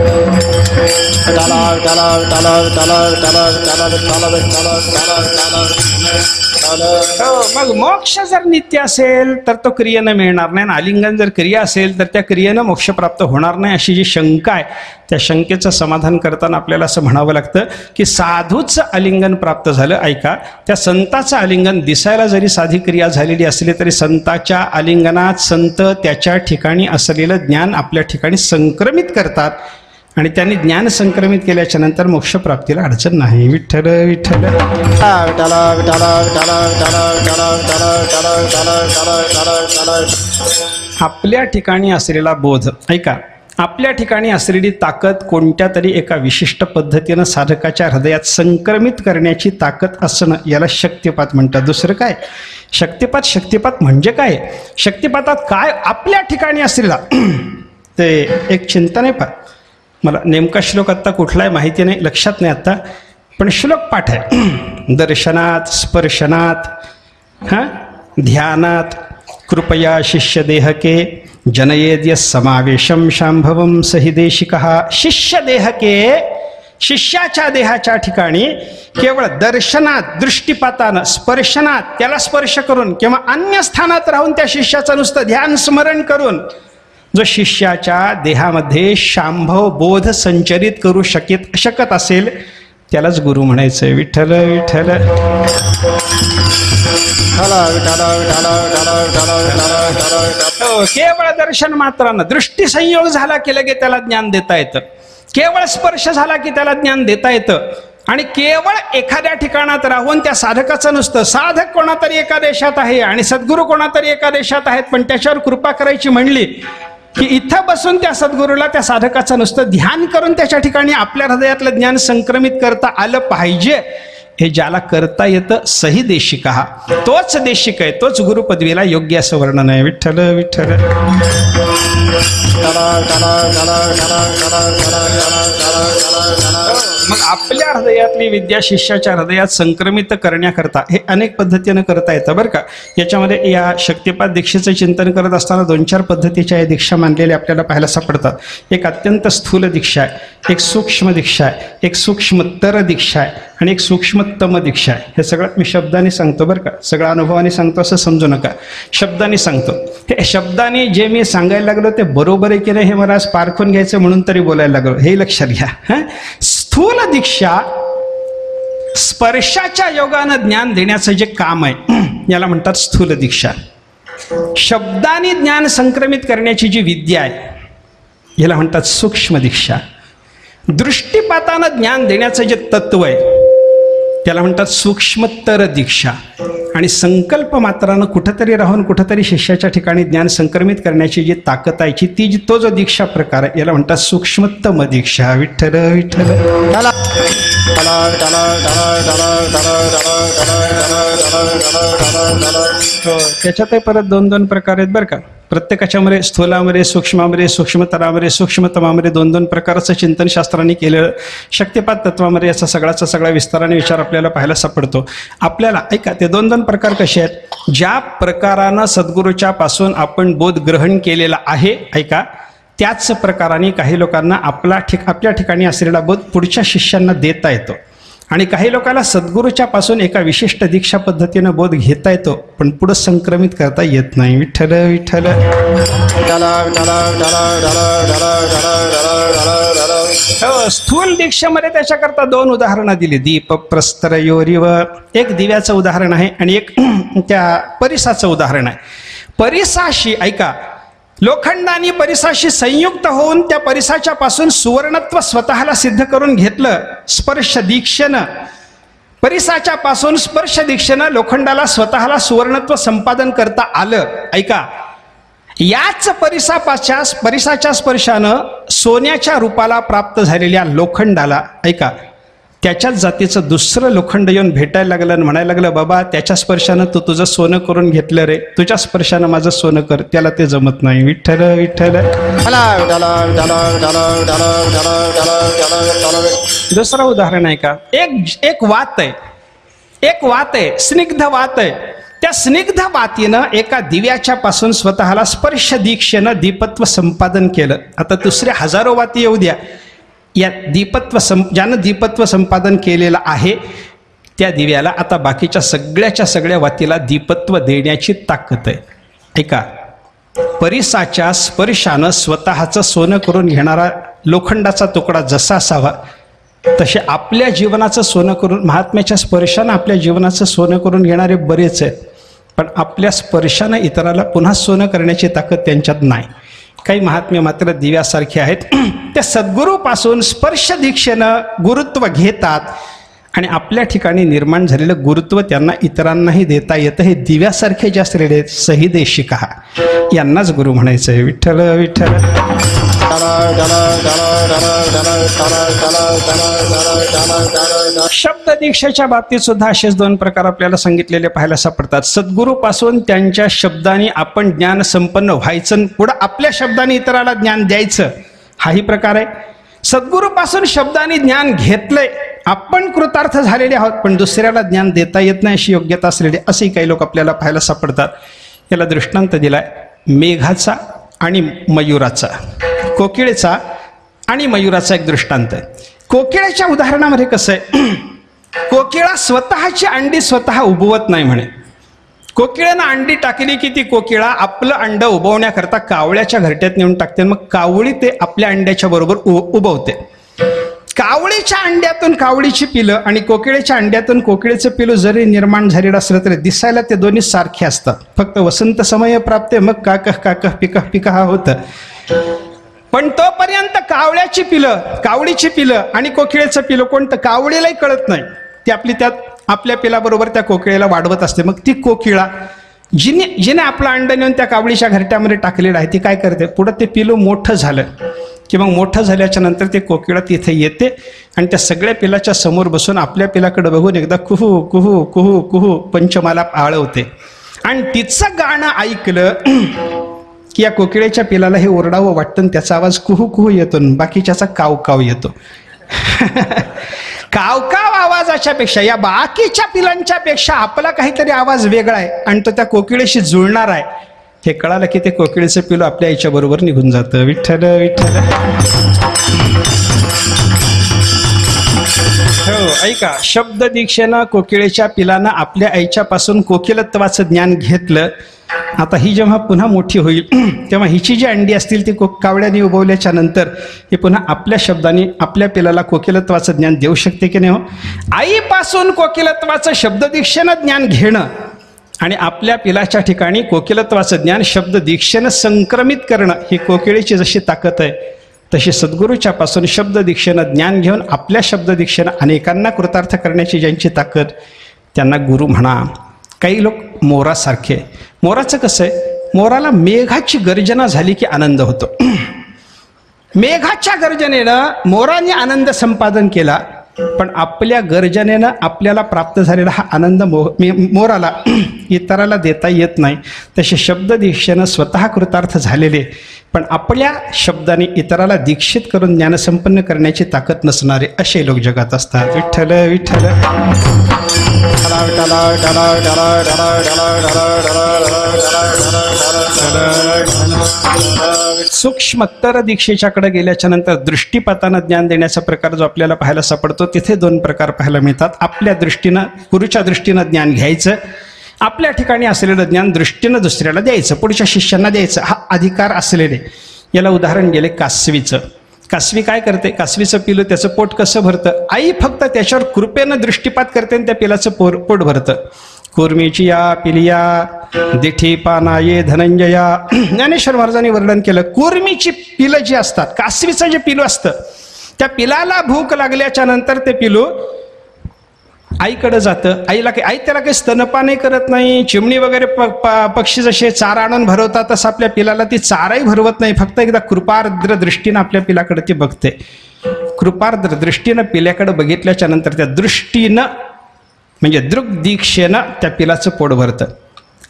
मग मोक्ष जर नित्य असेल तर तो क्रियेनं मिळणार नाही, आलिंगन जर क्रिया असेल तर त्या क्रियेनं मोक्ष प्राप्त होणार नाही अशी जी शंका आहे, त्या शंकेचं समाधान करताना आपल्याला असं म्हणावं लागतं की साधूचं आलिंगन प्राप्त झालं. ऐका, त्या संताचं आलिंगन दिसायला जरी साधी क्रिया झालेली असली तरी संताच्या आलिंगनात संत त्याच्या ठिकाणी असलेलं ज्ञान आपल्या ठिकाणी संक्रमित करतात आणि त्यांनी ज्ञान संक्रमित केल्याच्या नंतर मोक्षप्राप्तीला अडचण नाही. विठ्ठल विठ्ठल. आपल्या ठिकाणी असलेला बोध, ऐका, आपल्या ठिकाणी असलेली ताकद कोणत्या तरी एका विशिष्ट पद्धतीनं साधकाच्या हृदयात संक्रमित करण्याची ताकद असणं याला शक्तिपात म्हणतात. दुसरं काय शक्तिपात म्हणजे काय. शक्तिपातात काय आपल्या ठिकाणी असलेला ते एक चिंतन आहे. पा मला नेमका श्लोक आत्ता कुठला आहे माहिती नाही, लक्षात नाही आत्ता, पण श्लोक पाठ आहे. दर्शनात स्पर्शनात ध्यानात कृपया शिष्य देहके जनयेद्य समावेशम शांभवम सहि देशिकः. शिष्य देहके, शिष्याच्या देहाच्या ठिकाणी केवळ दर्शनात दृष्टीपातानं, स्पर्शनात त्याला स्पर्श करून किंवा अन्य स्थानात राहून त्या शिष्याचं नुसतं ध्यान स्मरण करून जो शिष्याच्या देहामध्ये शांभव बोध संचरित करू शकत असेल त्यालाच गुरु म्हणायचंय. विठ्ठल विठ्ठल. केवळ दर्शन मात्रानं दृष्टी संयोग झाला की लगे त्याला ज्ञान देता येतं, केवळ स्पर्श झाला की त्याला ज्ञान देता येतं आणि केवळ एखाद्या ठिकाणात राहून त्या साधकाचं नुसतं, साधक कोणातरी एका देशात आहे आणि सद्गुरू कोणातरी एका देशात आहेत, पण त्याच्यावर कृपा करायची म्हणली की इथं बसून त्या सद्गुरूला, त्या साधकाचं नुसतं ध्यान करून त्याच्या ठिकाणी आपल्या हृदयातलं ज्ञान संक्रमित करता आलं पाहिजे. हे ज्याला करता येतं सही देशिका हा तोच देशिक आहे, तोच गुरुपदवीला योग्य असं वर्णन आहे. विठ्ठल विठ्ठल. मग आपल्या हृदयातली विद्या शिष्याच्या हृदयात संक्रमित करण्याकरता हे अनेक पद्धतीनं करता येतं बरं का. याच्यामध्ये या शक्तिपात दीक्षेचं चिंतन करत असताना 2-4 पद्धतीच्या या दीक्षा मानलेल्या आपल्याला पाहायला सापडतात. एक अत्यंत स्थूल दीक्षा आहे, एक सूक्ष्म दीक्षा आहे, एक सूक्ष्मतर दीक्षा आहे आणि एक सूक्ष्मतम दीक्षा आहे. हे सगळं मी शब्दाने सांगतो बरं का, सगळं अनुभवाने सांगतो असं समजू नका, शब्दाने सांगतो. हे शब्दाने जे मी सांगायला लागलो ते बरोबर आहे की नाही हे मला आज पारखून घ्यायचं म्हणून तरी बोलायला लागलो, हे लक्षात घ्या. स्थूल दीक्षा स्पर्शाच्या योगानं ज्ञान देण्याचं जे काम आहे याला म्हणतात स्थूल दीक्षा. शब्दाने ज्ञान संक्रमित करण्याची जी विद्या आहे याला म्हणतात सूक्ष्म दीक्षा. दृष्टिपातानं ज्ञान देण्याचं जे तत्व आहे त्याला म्हणतात सूक्ष्मतर दीक्षा. आणि संकल्प मात्रानं कुठंतरी राहून कुठंतरी शिष्याच्या ठिकाणी ज्ञान संक्रमित करण्याची जी ताकद आहे तो जो दीक्षा प्रकार आहे याला म्हणतात सूक्ष्मतम दीक्षा. विठ्ठल विठ्ठल. त्याच्यातही परत 2-2 प्रकार आहेत बरं का. प्रत्येकाच्यामध्ये स्थूलामध्ये, सूक्ष्मामध्ये, सूक्ष्मतरामध्ये, सूक्ष्मतमामध्ये 2-2 प्रकारचं चिंतन शास्त्रांनी केलेलं. शक्तिपात तत्वामध्ये याचा सगळाचा सगळा विस्ताराने विचार आपल्याला पाहायला सापडतो. आपल्याला ऐका ते 2-2 प्रकार कसे आहेत. ज्या प्रकारानं सद्गुरूच्या पासून आपण बोध ग्रहण केलेला आहे ऐका त्याच प्रकाराने काही लोकांना आपल्या ठिकाणी असलेला बोध पुढच्या शिष्यांना देता येतो. आणि काही लोकांना सद्गुरूच्या पासून एका विशिष्ट दीक्षा पद्धतीनं बोध घेता येतो पण पुढं संक्रमित करता येत नाही. विठ्ठल विठ्ठल. स्थूल दीक्षेमध्ये त्याच्याकरता 2 उदाहरणं दिली. दीप प्रस्तरयोरिव एक दिव्याचं उदाहरण आहे आणि एक त्या परिसाचं उदाहरण आहे. परिसाशी ऐका लोखंडाने परिसाशी संयुक्त होऊन त्या परिसाच्या पासून सुवर्णत्व स्वतःला सिद्ध करून घेतलं. स्पर्श दीक्षेनं परिसाच्या पासून स्पर्श दीक्षेनं लोखंडाला स्वतःला सुवर्णत्व संपादन करता आलं. ऐका याच परिसाच्या स्पर्शानं सोन्याच्या रूपाला प्राप्त झालेल्या लोखंडाला ऐका त्याच्याच जातीचं दुसरं लोखंड येऊन भेटायला लागलं आणि म्हणायला लागलं बाबा त्याच्या स्पर्शानं तू तुझं सोनं करून घेतलं रे, तुझ्या स्पर्शानं माझं सोनं कर. त्याला ते जमत नाही. विठ्ठल विठ्ठल. दुसरं उदाहरण आहे का. एक वात आहे स्निग्ध वात आहे. त्या स्निग्ध वातीनं एका दिव्याच्या पासून स्वतःला स्पर्श दीक्षेनं दीपत्व संपादन केलं. आता दुसऱ्या हजारो वाती येऊ द्या. या ज्यानं दीपत्व संपादन केलेलं आहे त्या दिव्याला आता बाकीच्या सगळ्या वातीला दीपत्व देण्याची ताकद आहे. ऐका परिसाच्या स्पर्शानं स्वतःचं सोनं करून घेणारा लोखंडाचा तुकडा जसा असावा तसे आपल्या जीवनाचं सोनं करून महात्म्याच्या स्पर्शानं आपल्या जीवनाचं सोनं करून घेणारे बरेच आहेत पण आपल्या स्पर्शानं इतराला पुन्हा सोनं करण्याची ताकद त्यांच्यात नाही. काही महात्म्य मात्र दिव्यासारखे आहेत. त्या सद्गुरूपासून स्पर्श दीक्षेनं गुरुत्व घेतात आणि आपल्या ठिकाणी निर्माण झालेलं गुरुत्व त्यांना इतरांनाही देता येतं. हे दिव्यासारखे जे असलेले आहेत सही देशिका यांनाच गुरु म्हणायचं आहे. विठ्ठल विठ्ठल. शब्द दीक्षेच्या बाबतीत सुद्धा असेच 2 प्रकार आपल्याला सांगितलेले पाहायला सापडतात. सद्गुरूपासून त्यांच्या शब्दाने आपण ज्ञान संपन्न व्हायचं पुढं आपल्या शब्दाने इतराला ज्ञान द्यायचं हाही प्रकार आहे. सद्गुरूपासून शब्दाने ज्ञान घेतलंय आपण कृतार्थ झालेले आहोत पण दुसऱ्याला ज्ञान देता येत नाही अशी योग्यता असलेले असेही काही लोक आपल्याला पाहायला सापडतात. याला दृष्टांत दिलाय मेघाचा आणि मयुराचा, कोकिळेचा आणि मयुराचा एक दृष्टांत आहे. कोकिळेच्या उदाहरणामध्ये कसं आहे कोकिळा स्वतःची अंडी स्वतः उबवत नाही म्हणे. कोकिळेनं अंडी टाकली की ती कोकिळा आपलं अंड उबवण्याकरता कावळ्याच्या घरट्यात नेऊन टाकते मग कावळी ते आपल्या अंड्याच्या बरोबर उबवते. कावळीच्या अंड्यातून कावळीची पिलं आणि कोकिळेच्या अंड्यातून कोकिळेचं पिलू जरी निर्माण झालेलं असलं तरी दिसायला ते दोन्ही सारखे असतात. फक्त वसंत समय प्राप्ते मग काकह काकह पिकह पिकह हा होतं. पण तोपर्यंत कावळीची पिलं आणि कोकिळेचं पिलं कोणतं कावळीलाही कळत नाही. ती आपल्या पिलाबरोबर त्या कोकिळेला वाढवत असते. मग ती कोकिळा जिने आपलं अंड नेऊन त्या कावळीच्या घरट्यामध्ये टाकलेलं आहे ती काय करते पुढं ते पिलू मोठं झालं की मग मोठं झाल्याच्या नंतर ते कोकिळा तिथे येते आणि त्या सगळ्या पिलाच्या समोर बसून आपल्या पिलाकडे बघून एकदा कुहू कुहू कुहू कुहू पंचमाला आळवते आणि तिचं गाणं ऐकलं की या कोकिळेच्या पिलाला हे ओरडावं वाटतं आणि त्याचा आवाज कुहू कुहू येतो आणि बाकीच्याचा काव काव येतो. कावकाव आवाजाच्या पेक्षा या बाकीच्या पिलांच्या पेक्षा आपला काहीतरी आवाज वेगळा आहे आणि तो त्या कोकिळेशी जुळणार आहे हे कळालं की ते कोकिळेचं पिलू आपल्या आईच्या बरोबर निघून जातं. विठ्ठल विठ्ठल. हो ऐका, शब्द दीक्षेनं कोकिळेच्या पिलानं आपल्या आईच्या पासून कोकिलत्वाचं ज्ञान घेतलं. आता ही जेव्हा पुन्हा मोठी होईल तेव्हा हिची जी अंडी असतील ती कावळ्याने उगवल्याच्या नंतर ही पुन्हा आपल्या शब्दाने आपल्या पिलाला कोकिलत्वाचं ज्ञान देऊ शकते की नाही हो. आईपासून कोकिलत्वाचं शब्द दीक्षेनं ज्ञान घेणं आणि आपल्या पिलाच्या ठिकाणी कोकिलत्वाचं ज्ञान शब्द दीक्षेनं संक्रमित करणं ही कोकिळेची जशी ताकद आहे तशी सद्गुरूच्या पासून शब्द दीक्षेनं ज्ञान घेऊन आपल्या शब्द दीक्षेनं अनेकांना कृतार्थ करण्याची ज्यांची ताकद त्यांना गुरु म्हणा. काही लोक मोरासारखे. मोराचं कसं आहे, मोराला मेघाची गर्जना झाली की आनंद होतो. मेघाच्या गर्जनेनं मोराने आनंद संपादन केला पण आपल्या गर्जनेनं आपल्याला प्राप्त झालेला हा आनंद मोराला इतराला देता येत नाही. तसे शब्द दीक्षेनं स्वतः कृतार्थ झालेले पण आपल्या शब्दाने इतराला दीक्षित करून ज्ञानसंपन्न करण्याची ताकद नसणारे असे लोक जगात असतात. विठ्ठल विठ्ठल. सूक्ष्मतर दीक्षेच्याकडे गेल्याच्या नंतर दृष्टीपातानं ज्ञान देण्याचा प्रकार जो आपल्याला पाहायला सापडतो तिथे दोन प्रकार पाहायला मिळतात. आपल्या दृष्टीनं गुरुच्या दृष्टीनं ज्ञान घ्यायचं, आपल्या ठिकाणी असलेलं ज्ञान दृष्टीनं दुसऱ्याला द्यायचं, पुढच्या शिष्यांना द्यायचं, हा अधिकार असलेले. याला उदाहरण गेले कासवीचं. कासवी काय करते, कासवीचं पिलं त्याचं पोट कसं भरतं, आई फक्त त्याच्यावर कृपेनं दृष्टीपात करते आणि त्या पिलाचं पोट भरतं. कुर्मीची या पिलिया दिठी पाना ये धनंजया. ज्ञानेश्वर महाराजांनी वर्णन केलं कुर्मीची पिलं जी असतात, कासवीचं जे पिलू असतं त्या पिलाला भूक लागल्याच्या नंतर ते पिलू आईकडे जातं. आई त्याला काही स्तनपानही करत नाही. चिमणी वगैरे पक्षी जसे चारा आणून भरवतात तसं आपल्या पिलाला ती चाराही भरवत नाही. फक्त एकदा कृपार्द्र दृष्टीनं आपल्या पिलाकडे ती बघते. कृपार्द्र दृष्टीनं पिल्याकडे बघितल्याच्या नंतर त्या दृष्टीनं म्हणजे दृग्दीक्षेनं त्या पिलाचं पोट भरतं.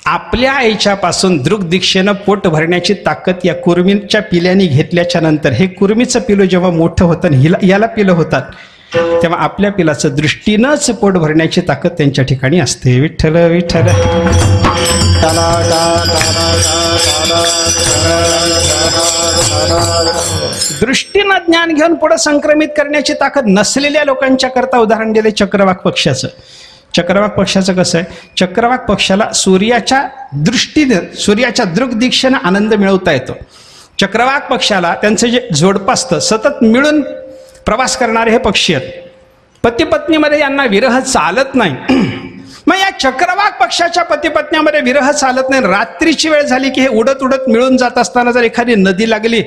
आपल्या आईच्यापासून दृग्दीक्षेनं पोट भरण्याची ताकद या कुर्मीच्या पिल्याने घेतल्याच्या नंतर हे कुर्मीचं पिलू जेव्हा मोठं होतं आणि याला पिलं होतात तेव्हा आपल्या पिलाचं दृष्टीनंच पोट भरण्याची ताकद त्यांच्या ठिकाणी असते. विठ्ठल विठ्ठल. दृष्टीनं ज्ञान घेऊन पुढे संक्रमित करण्याची ताकद नसलेल्या लोकांच्या करता उदाहरण दिले चक्रवाक पक्षाचं. चक्रवाक पक्षाचं कसं आहे, चक्रवाक पक्षाला सूर्याच्या दृष्टीनं सूर्याच्या दृग्दीक्षेनं आनंद मिळवता येतो. चक्रवाक पक्षाला त्यांचं जे जोडपं असतं सतत मिळून प्रवास करणारे हे पक्षी आहेत. पती पत्नीमध्ये यांना विरह चालत नाही. मग या चक्रवाक पक्षाच्या पती पत्नीमध्ये विरह चालत नाही. रात्रीची वेळ झाली की हे उडत उडत मिळून जात असताना जर एखादी नदी लागली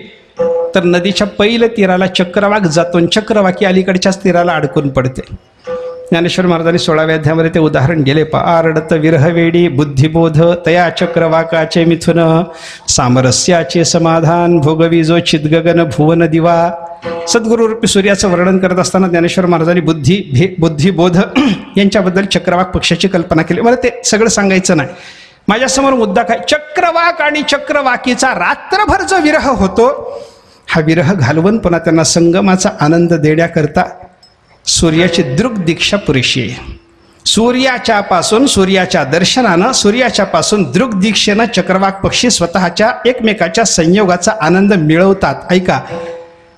तर नदीच्या पहिल्या तीराला चक्रवाक जातो, चक्रवाकी अलीकडच्याच तीराला अडकून पडते. ज्ञानेश्वर महाराजांनी 16व्या अध्यायामध्ये ते उदाहरण गेले. आरडत विरहवेडी बुद्धिबोध तया चक्रवाकाचे मिथुन सामरस्याचे समाधान भोगवी जो चिदगगन भुवन दिवा. सद्गुरूरूपी सूर्याचं वर्णन करत असताना ज्ञानेश्वर महाराजांनी बुद्धिबोध यांच्याबद्दल चक्रवाक पक्षाची कल्पना केली. मला ते सगळं सांगायचं नाही. माझ्यासमोर मुद्दा काय, चक्रवाक आणि चक्रवाकीचा रात्रभर जो विरह होतो हा विरह घालवून पुन्हा त्यांना संगमाचा आनंद देण्याकरता सूर्याची दृग्दीक्षा पुरेशी आहे. सूर्याच्या दर्शनानं सूर्याच्या पासून दृग्दीक्षेनं चक्रवाक पक्षी स्वतःच्या एकमेकाच्या संयोगाचा आनंद मिळवतात. ऐका,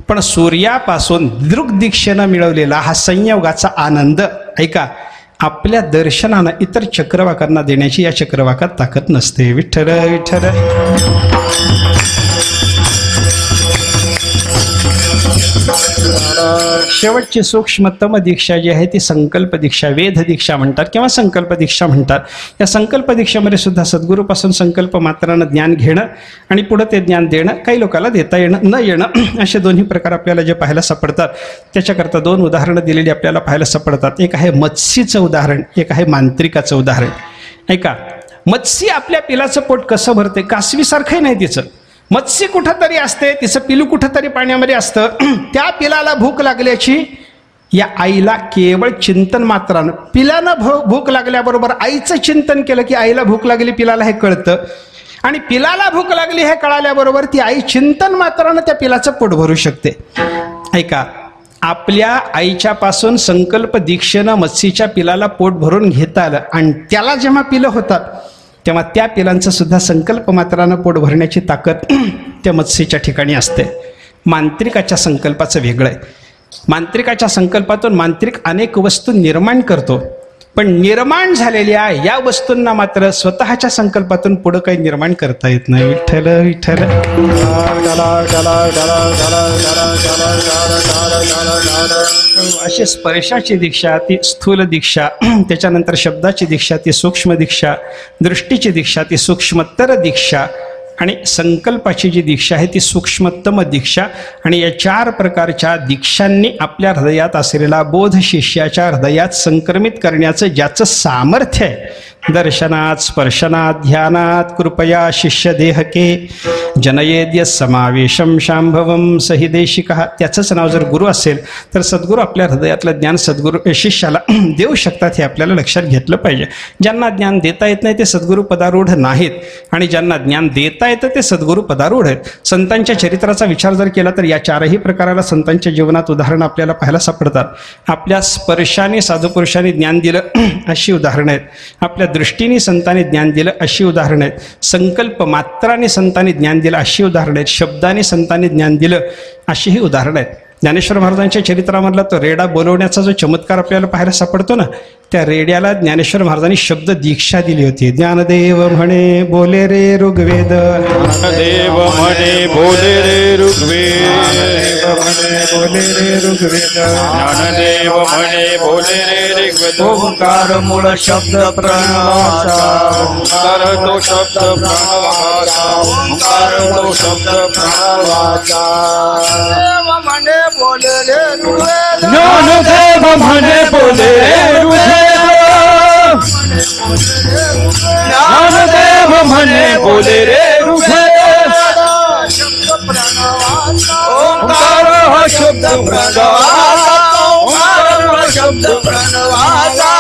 पण सूर्यापासून दृग्दीक्षेनं मिळवलेला हा संयोगाचा आनंद ऐका आपल्या दर्शनानं इतर चक्रवाकांना देण्याची या चक्रवाकात ताकद नसते. विठ्ठल विठ्ठल. शेवटची सूक्ष्मतम दीक्षा जी आहे ती संकल्प दीक्षा, वेद दीक्षा म्हणतात किंवा संकल्प दीक्षा म्हणतात. या संकल्प दीक्षेमध्ये सुद्धा सद्गुरूपासून संकल्प मात्रानं ज्ञान घेणं आणि पुढे ते ज्ञान देणं, काही लोकांना देता येणं न येणं असे दोन्ही प्रकार आपल्याला जे पाहायला सापडतात. त्याच्याकरता दोन उदाहरणं दिलेली आपल्याला पाहायला सापडतात. एक आहे मत्स्यीचं उदाहरण, एक आहे मांत्रिकाचं उदाहरण. ऐका, मत्स्य आपल्या पिलाचं पोट कसं भरते, कासवीसारखंही नाही तिचं. मत्स्य कुठंतरी असते, तिचं पिलू कुठंतरी पाण्यामध्ये असतं. त्या पिलाला भूक लागल्याची या आईला केवळ चिंतन मात्रानं, पिलानं भूक लागल्याबरोबर आईचं चिंतन केलं की आईला भूक लागली, पिलाला हे कळतं. आणि पिलाला भूक लागली हे कळाल्याबरोबर ती आई चिंतन मात्रानं त्या पिलाचं पोट भरू शकते. ऐका, आपल्या आईच्या पासून संकल्प दीक्षेनं मत्स्यच्या पिलाला पोट भरून घेता आलं आणि त्याला जेव्हा पिलं होतात तेव्हा त्या पिलांचं सुद्धा संकल्प मात्रानं पोट भरण्याची ताकद त्या मत्स्यच्या ठिकाणी असते. मांत्रिकाच्या संकल्पाचं वेगळं आहे. मांत्रिकाच्या संकल्पातून मांत्रिक अनेक वस्तू निर्माण करतो, पण निर्माण झालेल्या या वस्तूंना मात्र स्वतःच्या संकल्पातून पुढं काही निर्माण करता येत नाही. विठ्ठल विठ्ठल. अशी स्पर्शाची दीक्षा ती स्थूल दीक्षा, त्याच्यानंतर शब्दाची दीक्षा ती सूक्ष्म दीक्षा, दृष्टीची दीक्षा ती सूक्ष्मतर दीक्षा आणि संकल्पाची जी दीक्षा आहे ती सूक्ष्मतम दीक्षा. आणि या 4 प्रकारच्या दीक्षांनी आपल्या हृदयात असलेला बोध शिष्याच्या हृदयात संक्रमित करण्याचं ज्याचं सामर्थ्य आहे, दर्शनात स्पर्शनात ध्यानात कृपया शिष्य देहके जनयेद्य समावेशम शांभवम सही देशिका, त्याचंच नाव जर गुरु असेल तर सद्गुरू आपल्या हृदयातलं ज्ञान सद्गुरू शिष्याला देऊ शकतात, हे आपल्याला लक्षात घेतलं पाहिजे. ज्यांना ज्ञान देता येत नाही ते सद्गुरू पदारूढ नाहीत आणि ज्यांना ज्ञान देता येतं ते सद्गुरू पदारूढ आहेत. संतांच्या चरित्राचा विचार जर केला तर या 4ही प्रकाराला संतांच्या जीवनात उदाहरणं आपल्याला पाहायला सापडतात. आपल्या स्पर्शाने साधुपुरुषांनी ज्ञान दिलं अशी उदाहरणं आहेत, आपल्या दृष्टीने संतांनी ज्ञान दिलं अशी उदाहरणं आहेत, संकल्प मात्राने संतांनी ज्ञान दिलं अशी उदाहरणं आहेत, शब्दाने संतांनी ज्ञान दिलं अशीही उदाहरणं आहेत. ज्ञानेश्वर महाराजांच्या चरित्रामधला तो रेडा बोलवण्याचा जो चमत्कार आपल्याला पाहायला सापडतो ना, त्या रेड्याला ज्ञानेश्वर महाराजांनी शब्द दीक्षा दिली होती. ज्ञानदेव म्हणे बोले रे ऋग्वेद, ज्ञानदेव म्हणे बोले रे ऋग्वेद, बोले रे ऋग्वेद, ज्ञानदेव म्हणे बोले रे ऋग्वेद. ओंकार मूळ शब्द प्रणवाचा, ओंकार तो शब्द प्रणवाचा, ओंकार तो शब्द प्रणवाचा. म्हणे बोले रे ऋग्वेद, ज्ञानदेव म्हणे बोले रे ऋग्वेद, ज्ञानदेव म्हणे बोले रे ऋग्वेद. ओंकार हा शब्द प्रणवाचा, ओंकार हा शब्द प्रणवाचा.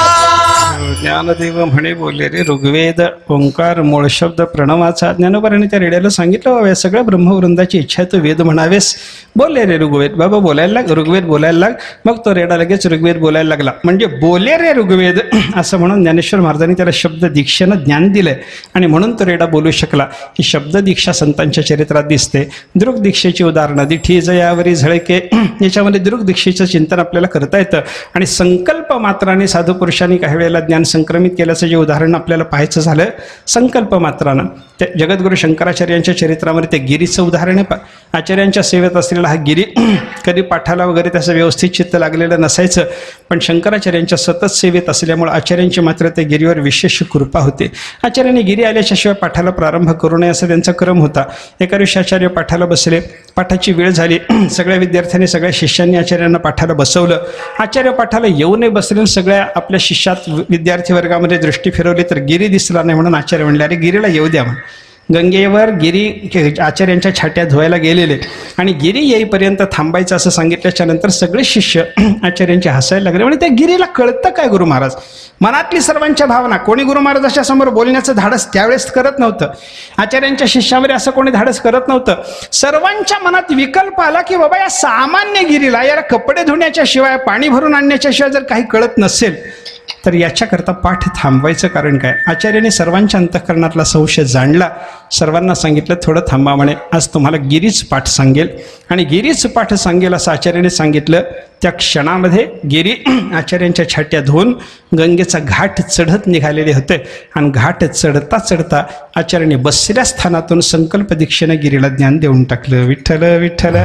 ज्ञानदेव म्हणे बोले रे ऋग्वेद, ओंकार मूळ शब्द प्रणवाचा. ज्ञानोबाराने त्या रेड्याला सांगितलं, बाबा या सगळ्या ब्रह्मवृंदाची इच्छा आहे, तो वेद म्हणावेस. बोले रे ऋग्वेद, बाबा बोलायला लाग, ऋग्वेद बोलायला लाग. मग तो रेडा लगेच ऋग्वेद बोलायला लागला. म्हणजे बोले रे ऋग्वेद असं म्हणून ज्ञानेश्वर महाराजांनी त्याला शब्द दीक्षेनं ज्ञान दिलंय आणि म्हणून तो रेडा बोलू शकला. ही शब्द दीक्षा संतांच्या चरित्रात दिसते. दृग दीक्षेची उदाहरणं, दिठी जयावरी झळके, याच्यामध्ये दृग दीक्षेचं चिंतन आपल्याला करता येतं. आणि संकल्प मात्राने साधू पुरुषांनी काही वेळेला ज्ञान संक्रमित केल्याचं जे उदाहरण आपल्याला पाहायचं झालं संकल्प मात्रानं, ते जगद्गुरू शंकराचार्यांच्या चरित्रामध्ये ते गिरीचं उदाहरण आहे. आचार्यांच्या सेवेत असलेला हा गिरी कधी पाठाला वगैरे त्याचं व्यवस्थित चित्त लागलेलं नसायचं, पण शंकराचार्यांच्या सतत सेवेत असल्यामुळे आचार्यांची मात्र त्या गिरीवर विशेष कृपा होते. आचार्यांनी गिरी आल्याच्या शिवाय पाठाला प्रारंभ करू नये असा त्यांचा क्रम होता. एका दिवशी आचार्य पाठाला बसले, पाठाची वेळ झाली, सगळ्या विद्यार्थ्यांनी सगळ्या शिष्यांनी आचार्यांना पाठाला बसवलं. आचार्य पाठाला येऊ नये बसले, सगळ्या आपल्या शिष्यात विद्यार्थी वर्गामध्ये दृष्टी फिरवली तर गिरी दिसला नाही, म्हणून आचार्य म्हणले अरे गिरीला येऊ द्या. गंगेवर गिरी आचार्यांच्या छाट्या धुवायला गेलेले आणि गिरी येईपर्यंत थांबायचं असं सांगितल्याच्या नंतर सगळे शिष्य आचार्यांचे हसायला लागले. म्हणजे त्या गिरीला कळतं काय गुरु महाराज, मनातली सर्वांच्या भावना. कोणी गुरु महाराजांच्या समोर बोलण्याचं धाडस त्यावेळेस करत नव्हतं, आचार्यांच्या शिष्यावर असं कोणी धाडस करत नव्हतं. सर्वांच्या मनात विकल्प आला की बाबा या सामान्य गिरीला याला कपडे धुण्याच्या शिवाय पाणी भरून आणण्याच्या शिवाय जर काही कळत नसेल तर याच्याकरता पाठ थांबवायचं कारण काय. आचार्याने सर्वांच्या अंतःकरणातला संशय जाणला, सर्वांना सांगितलं थोडं थांबा म्हणे, आज तुम्हाला गिरीच पाठ सांगेल. आणि गिरीच पाठ सांगेल असं आचार्याने सांगितलं. त्या क्षणामध्ये गिरी आचार्यांच्या छाट्या धुवून गंगेचा घाट चढत निघालेले होते आणि घाट चढता चढता आचार्याने बसलेल्या स्थानातून संकल्प दीक्षेनं गिरीला ज्ञान देऊन टाकलं. विठ्ठल विठ्ठल.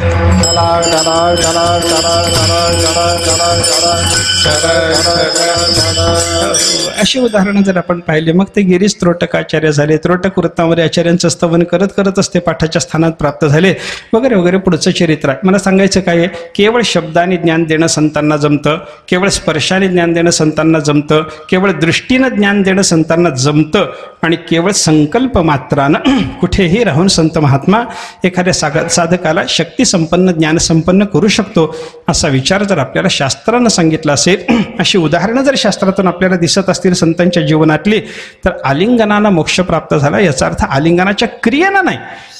अशी उदाहरणं जर आपण पाहिले मग ते गिरीच त्रोटकाचार्य झाले. त्रोटक वृत्तामध्ये आचार्यांचं स्तवन करत करतच ते पाठाच्या स्थानात प्राप्त झाले वगैरे वगैरे पुढचं चरित्र आहे. मला सांगायचं काय आहे, केवळ शब्दाने ज्ञान देणं संतांना जमतं, केवळ स्पर्शाने ज्ञान देणं संतांना जमतं, केवळ दृष्टीनं ज्ञान देणं संतांना जमतं आणि केवळ संकल्प मात्रानं कुठेही राहून संत महात्मा एखाद्या साधकाला शक्तिसंपन्न ज्ञानसंपन्न करू शकतो असा विचार जर आपल्याला शास्त्रानं सांगितला असेल, अशी उदाहरणं जर शास्त्रातून आपल्याला दिसत असतील संतांच्या जीवनातली, तर आलिंगनानं मोक्ष प्राप्त झाला याचा अर्थ आलिंगनाच्या क्रियेनं नाही,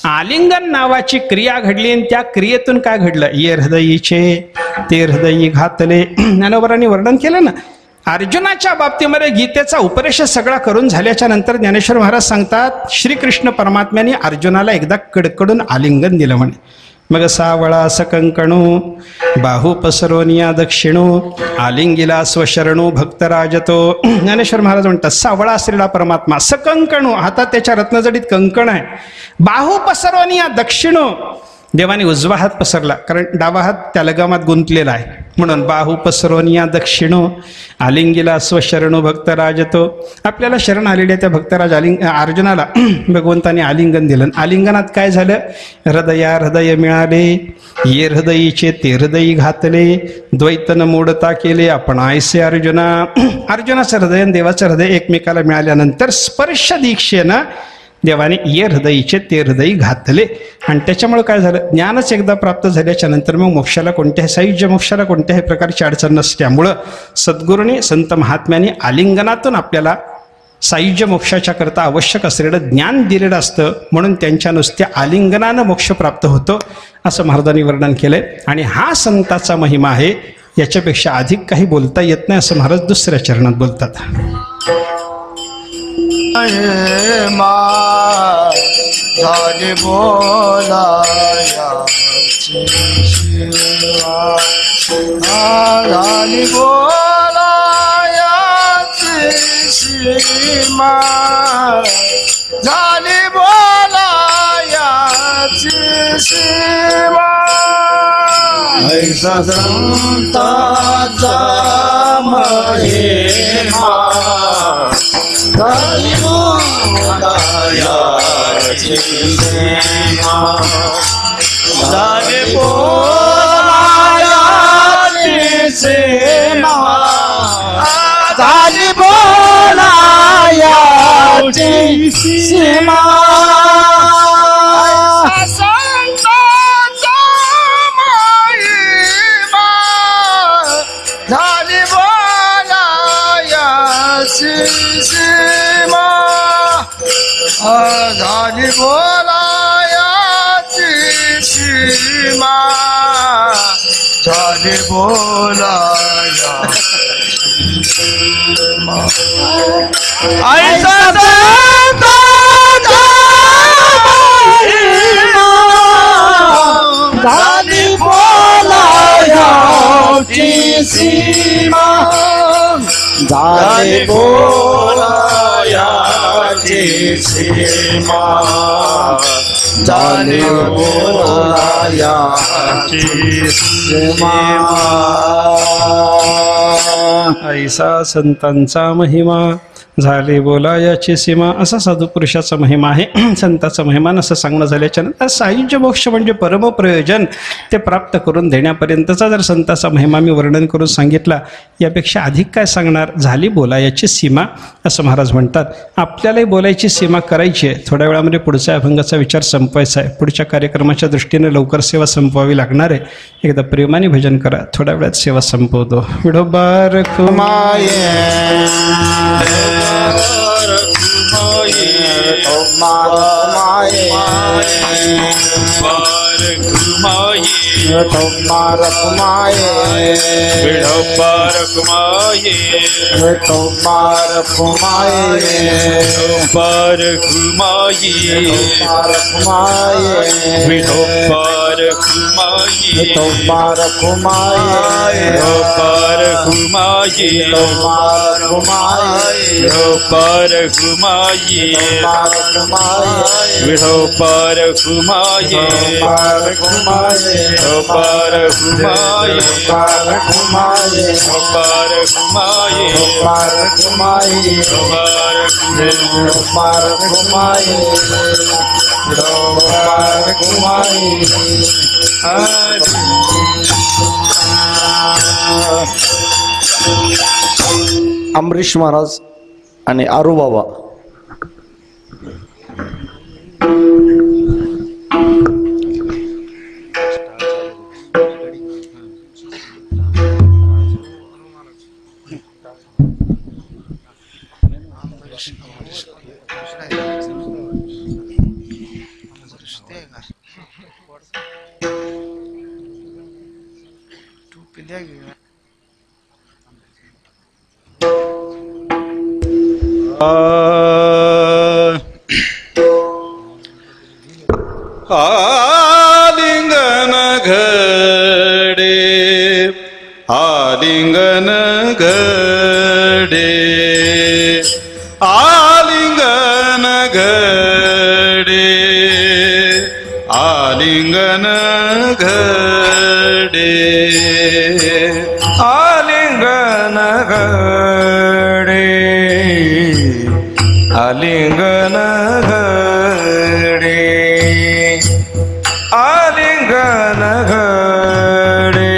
आलिंगन नावाची क्रिया घडली आणि त्या क्रियेतून काय घडलं, ये हृदयीचे ते हृदयी घातले. ज्ञानोबरांनी वर्णन केलं ना. अर्जुनाच्या बाबतीमध्ये गीतेचा उपदेश सगळा करून झाल्याच्या नंतर ज्ञानेश्वर महाराज सांगतात श्रीकृष्ण परमात्म्याने अर्जुनाला एकदा कडकडून आलिंगन दिलं म्हणे. मग सावळा सकंकणू बाहू पसरोनिया दक्षिणू आलिंगिला स्वशरणू भक्तराजतो. ज्ञानेश्वर महाराज म्हणतात सावळा असलेला परमात्मा, सकंकणू हातात त्याच्या रत्नजडीत कंकण आहे, बाहू पसरोनिया दक्षिणू देवाने उजवा हात पसरला कारण डावा हात त्या लगामात गुंतलेला आहे म्हणून बाहू पसरोनिया दक्षिणो आलिंगिला स्वशरणो भक्तराजतो. आपल्याला शरण आलेल्या त्या भक्तराज अर्जुनाला भगवंताने आलिंगन दिलं. आलिंगनात काय झालं, हृदया हृदय मिळाले, ये हृदयीचे ते हृदयी घातले, द्वैतन मोडता केले आपण आयसे अर्जुना. अर्जुनाचं हृदय आणि देवाचं हृदय एकमेकाला मिळाल्यानंतर स्पर्श दीक्षेनं देवाने ये हृदयीचे ते हृदयी घातले आणि त्याच्यामुळे काय झालं, ज्ञानच एकदा प्राप्त झाल्याच्या नंतर मग मोक्षाला कोणत्याही सायुज्य मोक्षाला कोणत्याही प्रकारची अडचण नसल्यामुळं सद्गुरूने संत महात्म्याने आलिंगनातून आपल्याला सायुज्य मोक्षाच्या करता आवश्यक असलेलं ज्ञान दिलेलं असतं म्हणून त्यांच्या नुसत्या आलिंगनानं मोक्ष प्राप्त होतो असं महाराजांनी वर्णन केलंय. आणि हा संताचा महिमा आहे, याच्यापेक्षा अधिक काही बोलता येत नाही असं महाराज दुसऱ्या चरणात बोलतात. झाली बोलाया झाली बोलायाची सीमा झाली बोलायाची सीमा ऐसा संताचा महिमा झाली बोलायाची सीमा झाली बोलायाची सीमा झाली बोलायाची सीमा संताचा महिमा झाली बोलायाची सीमा झाली बोलायाची सीमा झाली बोलायाची सीमा ऐसा संताचा महिमा झाली बोलायाची सीमा झाली बोलायाची सीमा झाली बोलायाची सीमा ऐसा संतांचा महिमा झाले बोलायाची सीमा असा साधू पुरुषाचा महिमा आहे. संताचा महिमान असं सांगणं झाल्याच्या नंतर सायुज्य मोक्ष म्हणजे परमप्रयोजन ते प्राप्त करून देण्यापर्यंतचा जर संताचा महिमा मी वर्णन करून सांगितला, यापेक्षा अधिक काय सांगणार. झाली बोलायाची सीमा असं महाराज म्हणतात. आपल्यालाही बोलायची सीमा करायची आहे. थोड्या वेळामध्ये पुढच्या अभंगाचा विचार संपवायचा आहे. पुढच्या कार्यक्रमाच्या दृष्टीने लवकर सेवा संपवावी लागणार आहे. एकदा प्रेमाने भजन करा, थोड्या वेळात सेवा संपवतो. विठोबा रखुमाये Hare अमरीश महाराज आणि आरूबाबा. आलिंगन घडे आलिंगन घडे आलिंगन घडे आलिंगन घडे आलिंगन घडे आलिंगन घडे आलिंगन घडे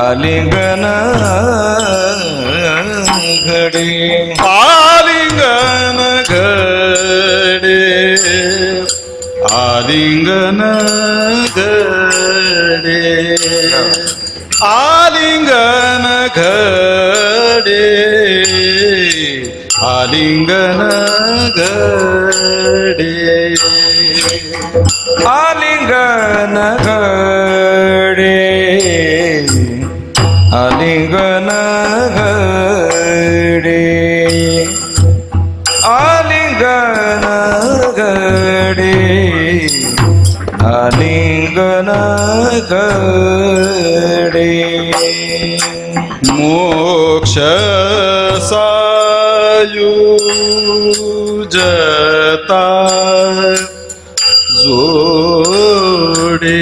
आलिंगन घडे आलिंगन घडे आलिंगन घडे आलिंगन घडे आलिंगन घडे आलिंगन घडे आलिंगन घडे आलिंगन घडे आलिंगन घडे मोक्ष सायुजता जोडे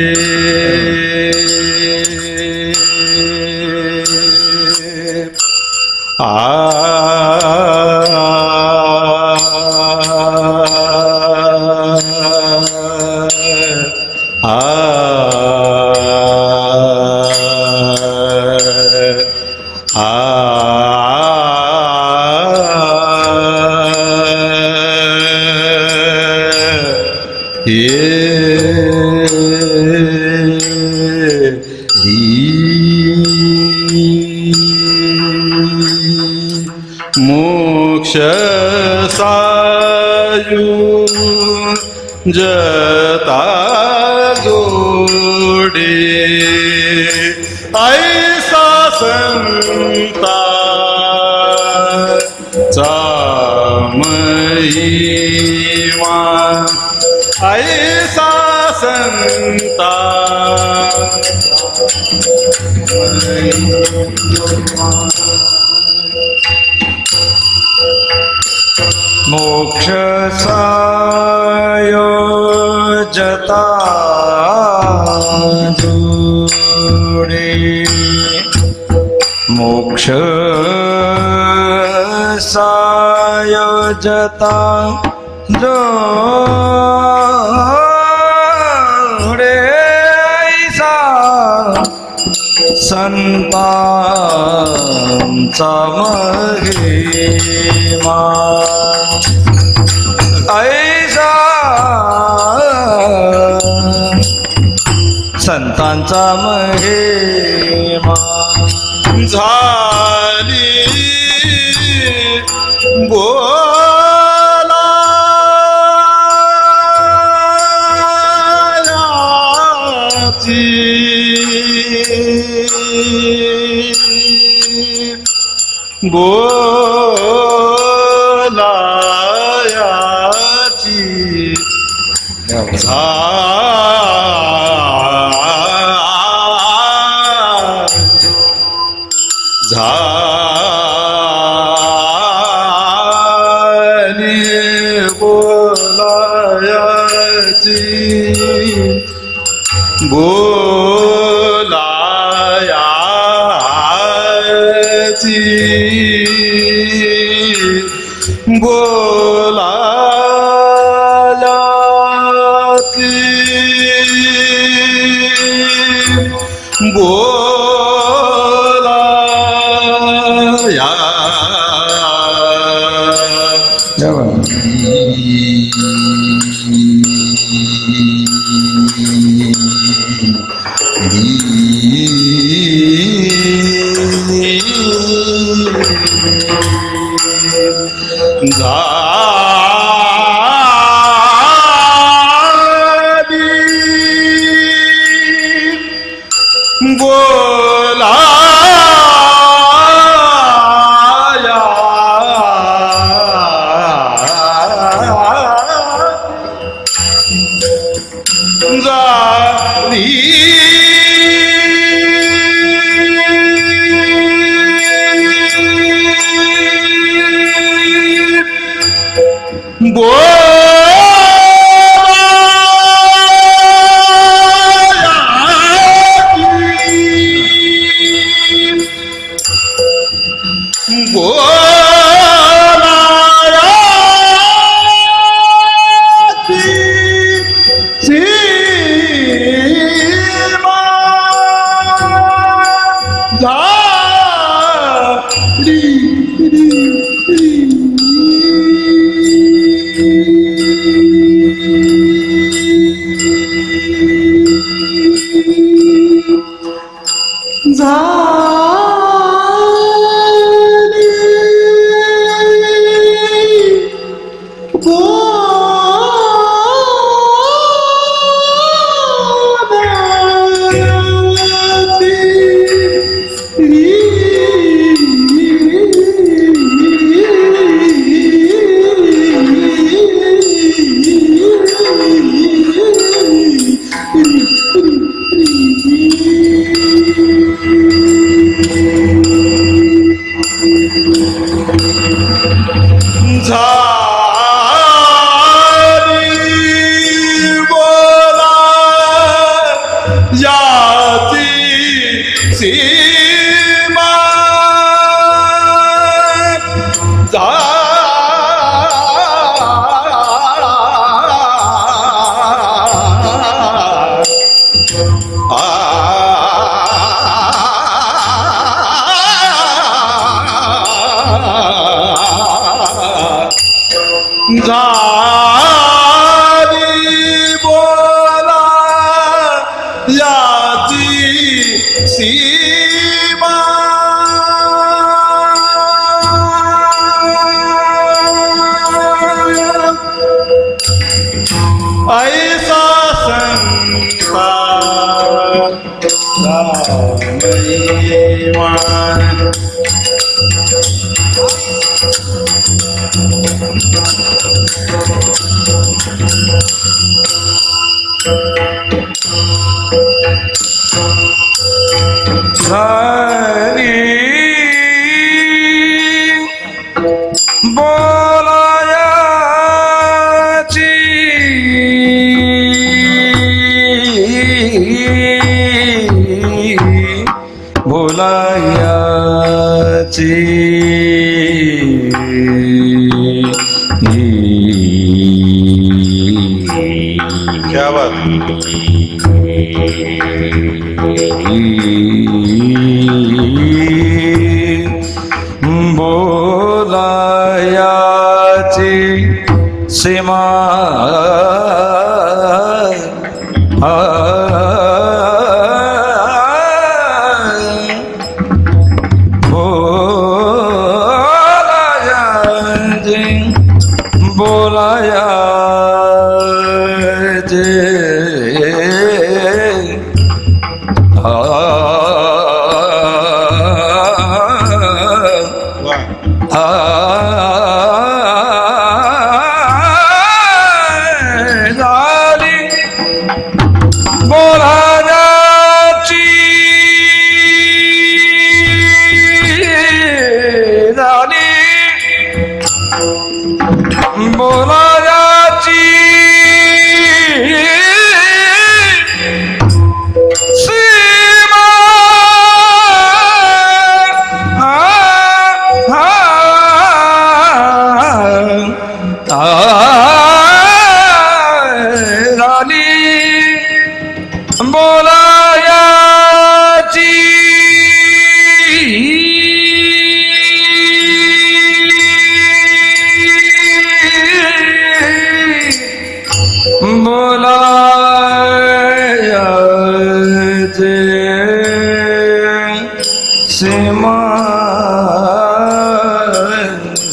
मोक्ष सायुजता जोडे ऐसा संता चा महिमा ऐसा संता मोक्ष सायोजता जोडे मोक्ष सायोजता जोडे ऐसा संतांचा महिमा ऐसा संतांचा महिमा झाली बोलायाची झाली बोलायाची बोलायाची बोलायाची क्या बात बोलायाची सीमा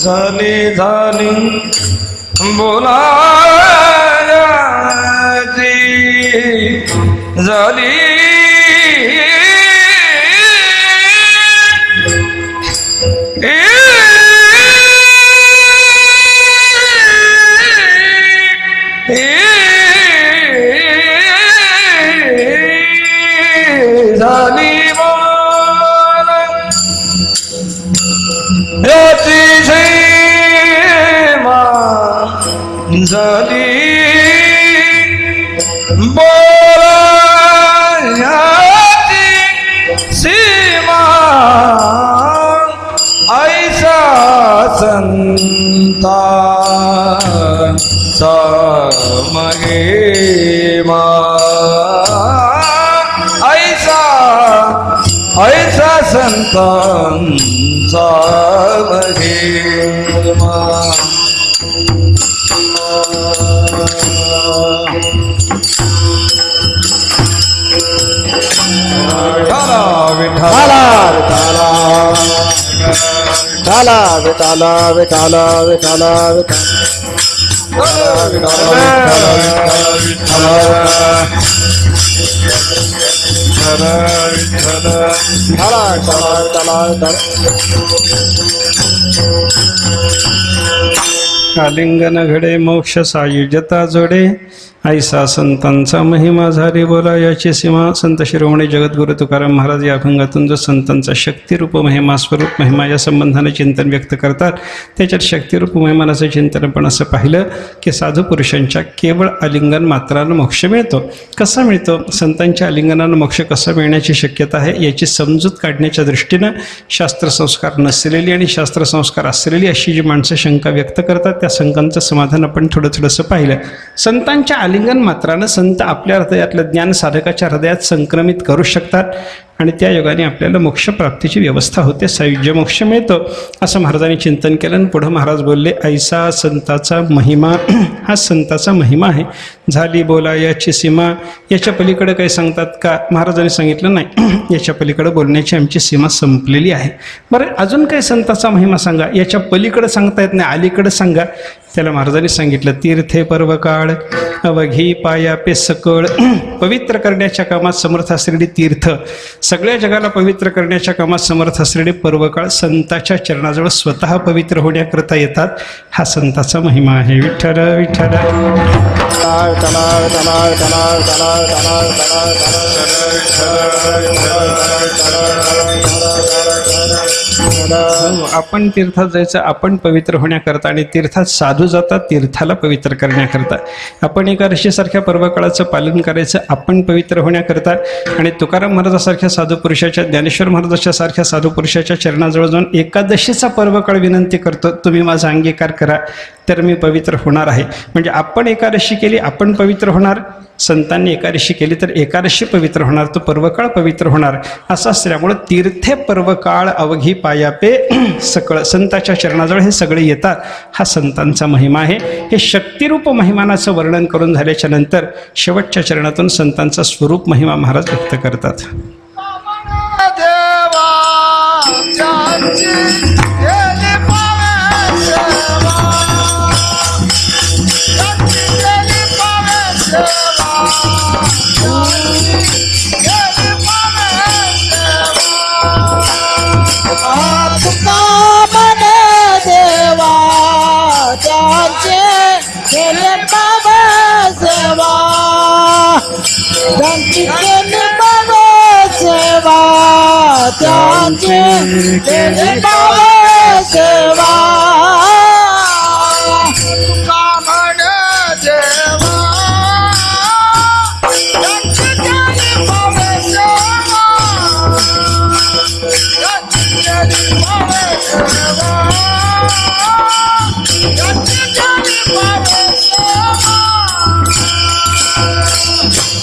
झाली झाली बोलायची झाली झाली याची सीमा झाली बोलायची सीमा ऐसा संतांचा महिमा ऐसा संतांचा महिमा विठाला विठाला विठाला विठाला विठाला आलिंगन घडे मोक्ष सायुज्यता जोडे ऐसा संतांचा महिमा झाली बोला याची सीमा. संत शिरोमणी जगद्गुरु तुकाराम महाराज या अभंगातून जो संतांचा शक्तिरूप महिमा स्वरूप महिमा या संबंधाने चिंतन व्यक्त करतात, त्याच्यात शक्तिरूप महिमानाचं चिंतन पण असं पाहिलं की साधू पुरुषांच्या केवळ आलिंगन मात्रानं मोक्ष मिळतो. कसा मिळतो? संतांच्या आलिंगनानं मोक्ष कसा मिळण्याची शक्यता आहे याची समजूत काढण्याच्या दृष्टीनं शास्त्रसंस्कार नसलेली आणि शास्त्रसंस्कार असलेली अशी जी माणसं शंका व्यक्त करतात त्या शंकांचं समाधान आपण थोडंसं पाहिलं. संतांच्या आलिंगन मात्रानं संत आपल्या हृदयातलं ज्ञान साधकाच्या हृदयात संक्रमित करू शकतात आणि त्या योगाने आपल्याला मोक्षप्राप्तीची व्यवस्था होते, सायुज्य मोक्ष मिळतो असं महाराजांनी चिंतन केलं. आणि पुढं महाराज बोलले ऐसा संताचा महिमा, हा संताचा महिमा आहे. झाली बोला याची सीमा. याच्या पलीकडे काही सांगतात का? महाराजांनी सांगितलं नाही, याच्या पलीकडे बोलण्याची आमची सीमा संपलेली आहे. बरं, अजून काही संताचा महिमा सांगा. याच्या पलीकडे सांगता येत नाही, अलीकडे सांगा. त्याला महाराजांनी सांगितलं तीर्थे पर्वकाळ अवघी पाया पे सकळ. पवित्र करण्याच्या कामात समर्थ असलेली तीर्थ, सगळ्या जगाला पवित्र करण्याच्या कामात समर्थ असलेले पर्वकाळ संताच्या चरणाजवळ स्वतः पवित्र होण्याकरता येतात. हा संताचा महिमा आहे. विठ्ठल विठ्ठल. आपण तीर्थात जायचं आपण पवित्र होण्याकरता, आणि तीर्थात साधू जातात तीर्थाला पवित्र करण्याकरता. आपण एकादशीसारख्या पर्वकाळाचं पालन करायचं आपण पवित्र होण्याकरता, आणि तुकाराम महाराजासारख्या साधू पुरुषाच्या, ज्ञानेश्वर महाराजाच्या सारख्या साधू पुरुषाच्या चरणाजवळ जाऊन एकादशीचा पर्वकाळ विनंती करतो, तुम्ही माझा अंगीकार करा तर मी पवित्र होणार आहे. म्हणजे आपण एकादशी केली आपण पवित्र होणार, संतांनी एकादशी केली तर एकादशी पवित्र होणार, तो पर्वकाळ पवित्र होणार. असं असल्यामुळं तीर्थे पर्वकाळ अवघी पायापे सकळ, संताच्या चरणाजवळ हे सगळे येतात. हा संतांचा महिमा आहे. हे शक्तिरूप महिमानाचं वर्णन करून झाल्याच्या नंतर शेवटच्या चरणातून संतांचा स्वरूप महिमा महाराज व्यक्त करतात.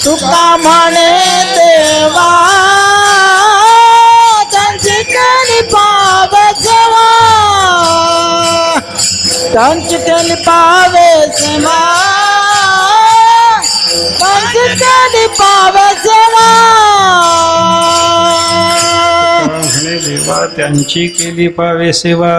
तुका म्हणे देवा त्यांची केली पावे सेवा, त्यांची केली पावे सेवा, त्यांची केली पावे सेवा. सेवा त्यांची केली पावे सेवा,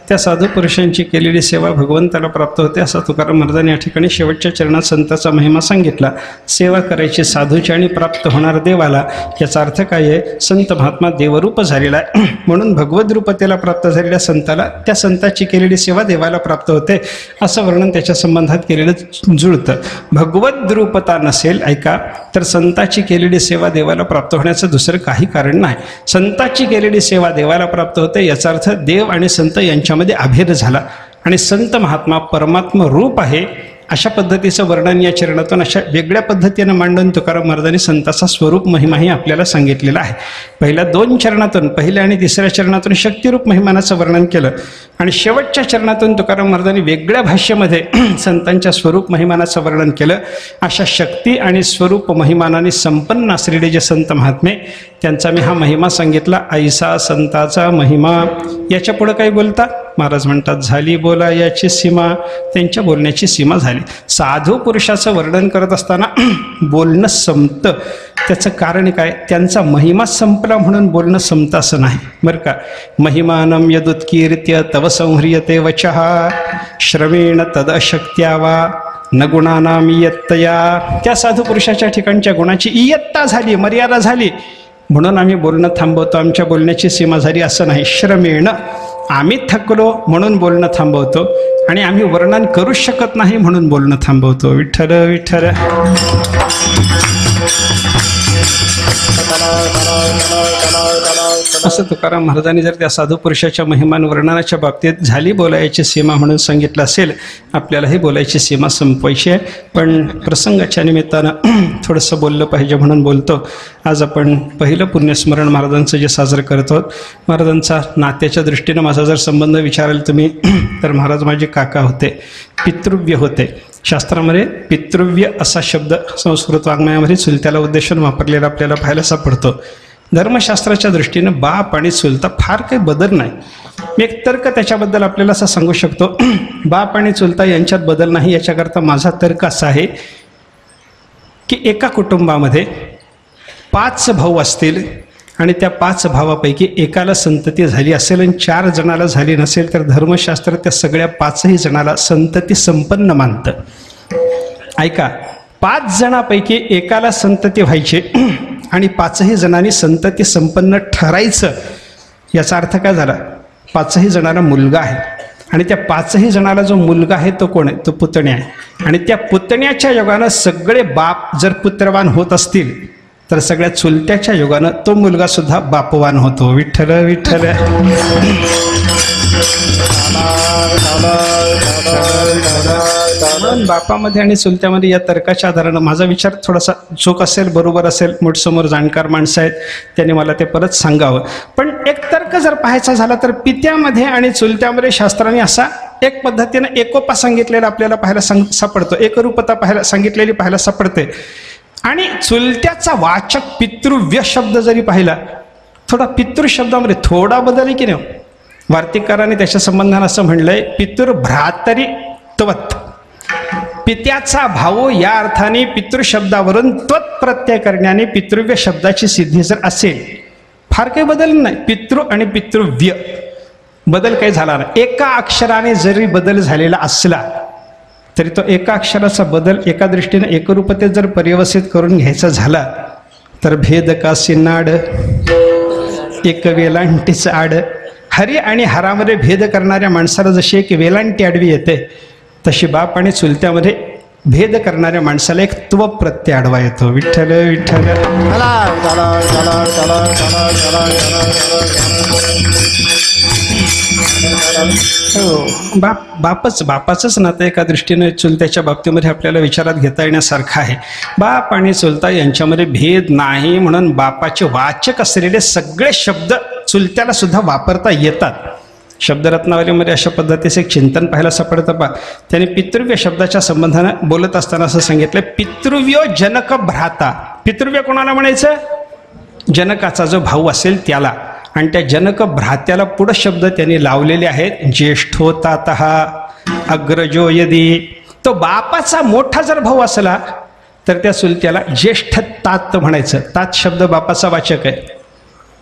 त्या साधू पुरुषांची केलेली सेवा भगवंताला प्राप्त होते असा तुकाराम महाराजांनी या ठिकाणी शेवटच्या चरणात संताचा महिमा सांगितला. सेवा करायची साधूची आणि प्राप्त होणार देवाला. याचा अर्थ काय आहे? संत महात्मा देवरूप झालेला आहे म्हणून भगवद रूपतेला प्राप्त झालेल्या संताला त्या संताची केलेली सेवा देवाला प्राप्त होते असं वर्णन त्याच्या संबंधात केलेलं जुळतं. भगवद रूपता नसेल ऐका तर संताची केलेली सेवा देवाला प्राप्त होण्याचं दुसरं काही कारण नाही. संताची केलेली सेवा देवाला प्राप्त होते याचा अर्थ देव आणि संत यांच्यामध्ये अभेद झाला आणि संत महात्मा परमात्मा रूप आहे अशा पद्धतीचं वर्णन या चरणातून अशा वेगळ्या पद्धतीनं मांडून तुकाराम महाराजांनी संताचा स्वरूप महिमाही आपल्याला सांगितलेला आहे. पहिल्या 2 चरणातून पहिल्या आणि तिसऱ्या चरणातून शक्तिरूप महिमानाचं वर्णन केलं आणि शेवटच्या चरणातून तुकाराम महाराजांनी वेगळ्या भाषेमध्ये संतांच्या स्वरूप महिमानाचं वर्णन केलं. अशा शक्ती आणि स्वरूप महिमानाने संपन्न असलेले जे संत महात्मे त्यांचा मी हा महिमा सांगितला. ऐसा संताचा महिमा. याच्या पुढं काही बोलता महाराज म्हणतात झाली बोला याची सीमा. त्यांच्या बोलण्याची सीमा झाली. साधू पुरुषाचं वर्णन करत असताना बोलणं संपतं. त्याचं कारण काय? त्यांचा महिमा संपला म्हणून बोलणं संपतं असं नाही बरं का. महिमानम यदुत्कीर्त्य तव संह्रियते वचः श्रमेण तदशक्त्या वा न गुणानाम इयत्तया. त्या साधू पुरुषाच्या ठिकाणच्या गुणाची इयत्ता झाली, मर्यादा झाली म्हणून आम्ही बोलणं थांबवतो, आमच्या बोलण्याची सीमा झाली असं नाही. श्रमेण आम्ही थकलो म्हणून बोलणं थांबवतो आणि आम्ही वर्णन करू शकत नाही म्हणून बोलणं थांबवतो. विठ्ठल विठ्ठल. असं तुकाराम महाराजांनी जर त्या साधू पुरुषाच्या महिमान वर्णनाच्या बाबतीत झाली बोलायची सीमा म्हणून सांगितलं असेल, आपल्यालाही बोलायची सीमा संपवायची आहे. पण प्रसंगाच्या निमित्तानं थोडंसं बोललं पाहिजे म्हणून बोलतो. आज आपण पहिलं पुण्यस्मरण महाराजांचं जे साजरं करत आहोत. महाराजांचा नात्याच्या दृष्टीनं माझा जर संबंध विचाराल तुम्ही तर महाराज माझे काका होते, पितृव्य होते. शास्त्रामध्ये पितृव्य असा शब्द संस्कृत वाङ्मयामध्ये चुलत्याला उद्देशून वापरलेला आपल्याला पाहायला सापडतो. धर्मशास्त्राच्या दृष्टीनं बाप आणि चुलता फार काही बदल नाही. मी एक तर्क त्याच्याबद्दल आपल्याला असा सांगू शकतो. बाप आणि चुलता यांच्यात बदल नाही. याच्याकरता माझा तर्क असा आहे की एका कुटुंबामध्ये 5 भाऊ असतील आणि त्या 5 भावापैकी एकाला संतती झाली असेल आणि 4 जणाला झाली नसेल तर धर्मशास्त्र त्या सगळ्या 5ही जणाला संतती संपन्न मानतं. ऐका, 5 जणांपैकी एकाला संतती व्हायची आणि 5ही जणांनी संतती संपन्न ठरायचं. याचा अर्थ काय झाला? 5ही जणांना मुलगा आहे आणि त्या 5ही जणाला जो मुलगा आहे तो कोण आहे? तो पुतण्या आहे. आणि त्या पुतण्याच्या योगानं सगळे बाप जर पुत्रवान होत असतील तर सगळ्या चुलत्याच्या योगानं तो मुलगा सुद्धा बापवान होतो. विठ्ठल विठ्ठल. म्हणून बापामध्ये आणि चुलत्यामध्ये या तर्काच्या आधारानं माझा विचार थोडासा चूक असेल बरोबर असेल, मोठसमोर जाणकार माणसं आहेत त्यांनी मला ते परत सांगावं. पण एक तर्क जर पाहायचा झाला तर पित्यामध्ये आणि चुलत्यामध्ये शास्त्राने असा एक पद्धतीनं एकोपा सांगितलेला आपल्याला पाहायला सापडतो. एकरूपता सांगितलेली पाहायला सापडते. आणि चुलत्याचा वाचक पितृव्य शब्द जरी पाहिला, थोडा पितृ शब्दामध्ये थोडा बदल आहे की नाही. वार्तिकाराने त्याच्या संबंधानं असं म्हणलंय पितृभ्रातरी त्वत. पित्याचा भाऊ या अर्थाने पितृशब्दावरून त्वत प्रत्यय करण्याने पितृव्य शब्दाची सिद्धी जर असेल, फार काही बदल नाही. पितृ आणि पितृव्य बदल काही झाला नाही. एका अक्षराने जरी बदल झालेला असला तरी तो एका अक्षराचा बदल एका दृष्टीने एकरूपतेत जर पर्यवसित करून घ्यायचा झाला तर भेद का सिन्नाड एक वेलांटीच आड. हरी आणि हरामध्ये भेद करणाऱ्या माणसाला जशी एक वेलांटी आडवी येते तशी बाप आणि चुलत्यामध्ये भेद करणाऱ्या माणसाला एक त्व प्रत्यय आडवा येतो. विठ्ठल विठ्ठल. हो, बापाचंच नातं एका दृष्टीने चुलत्याच्या बाबतीमध्ये आपल्याला विचारात घेता येण्यासारखं आहे. बाप आणि चुलता यांच्यामध्ये भेद नाही म्हणून बापाचे वाचक असलेले सगळे शब्द चुलत्याला सुद्धा वापरता येतात. शब्दरत्नावलीमध्ये अशा पद्धतीचं एक चिंतन पाहायला सापडतं. पा त्याने पितृव्य शब्दाच्या संबंधानं बोलत असताना असं सांगितलं, पितृव्यो जनक भ्राता. पितृव्य कोणाला म्हणायचं? जनकाचा जो भाऊ असेल त्याला. आणि त्या जनक भ्रात्याला पुढं शब्द त्यांनी लावलेले आहेत, ज्येष्ठोतातः अग्रजो यदी. तो बापाचा मोठा जर भाऊ असला तर त्या चुलत्याला ज्येष्ठ तात म्हणायचं. तात शब्द बापाचा वाचक आहे.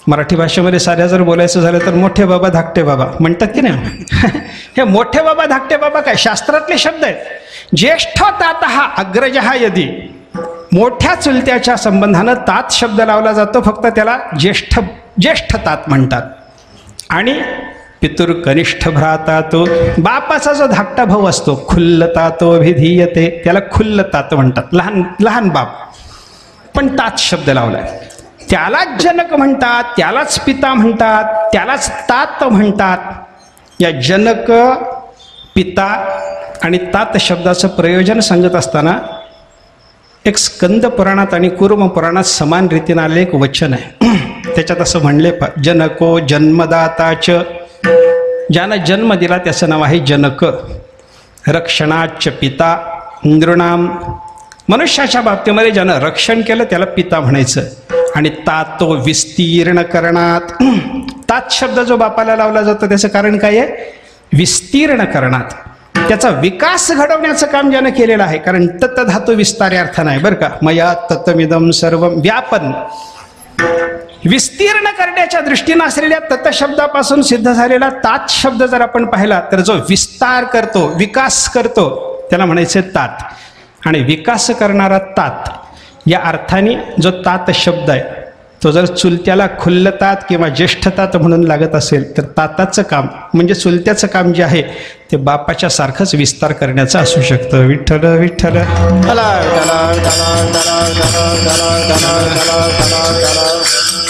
मराठी भाषेमध्ये साध्या जर बोलायचं झालं तर मोठे बाबा धाकटे बाबा म्हणतात की नाही. हे मोठे बाबा धाकटे बाबा काय शास्त्रातले शब्द आहेत. ज्येष्ठ तात हा अग्रजहा यदी, मोठ्या चुलत्याच्या संबंधानं तात शब्द लावला जातो, फक्त त्याला ज्येष्ठ तात म्हणतात. आणि पितुर कनिष्ठ भ्राता, तो बापाचा जो धाकटा भाऊ असतो, खुल्लता तो अभिधीयते, त्याला खुल्लतात म्हणतात, लहान लहान बाप, पण तात शब्द लावलाय. त्यालाच जनक म्हणतात, त्यालाच पिता म्हणतात, त्यालाच तात म्हणतात. या जनक, पिता आणि तात शब्दाचं प्रयोजन सांगत असताना एक स्कंद पुराणात आणि कूर्म पुराणात समान रीतीनं आले एक वचन आहे. त्याच्यात असं म्हणले, जनको जन्मदाताच, ज्यानं जन्म दिला त्याचं नाव आहे जनक. रक्षणाच पिता नृणाम, मनुष्याच्या बाबतीमध्ये ज्यानं रक्षण केलं त्याला पिता म्हणायचं. आणि तातो विस्तीर्ण करणात, तात शब्द जो बापाला लावला जातो त्याचं कारण काय आहे? विस्तीर्ण करणात, त्याचा विकास घडवण्याचं काम ज्यानं केलेलं आहे. कारण तत धातू विस्तारे अर्थ नाही बरं का, मया ततमिदम सर्व, व्यापन विस्तीर्ण करण्याच्या दृष्टीनं असलेल्या तत शब्दापासून सिद्ध झालेला तात शब्द जर आपण पाहिला तर जो विस्तार करतो, विकास करतो, त्याला म्हणायचे तात. आणि विकास करणारा तात या अर्थाने जो तात शब्द आहे तो जर चुलत्याला खुल्लतात किंवा ज्येष्ठतात म्हणून लागत असेल तर ताताचं काम म्हणजे चुलत्याचं काम जे आहे ते बापाच्या सारखंच विस्तार करण्याचं असू शकतं. विठ्ठल विठ्ठल.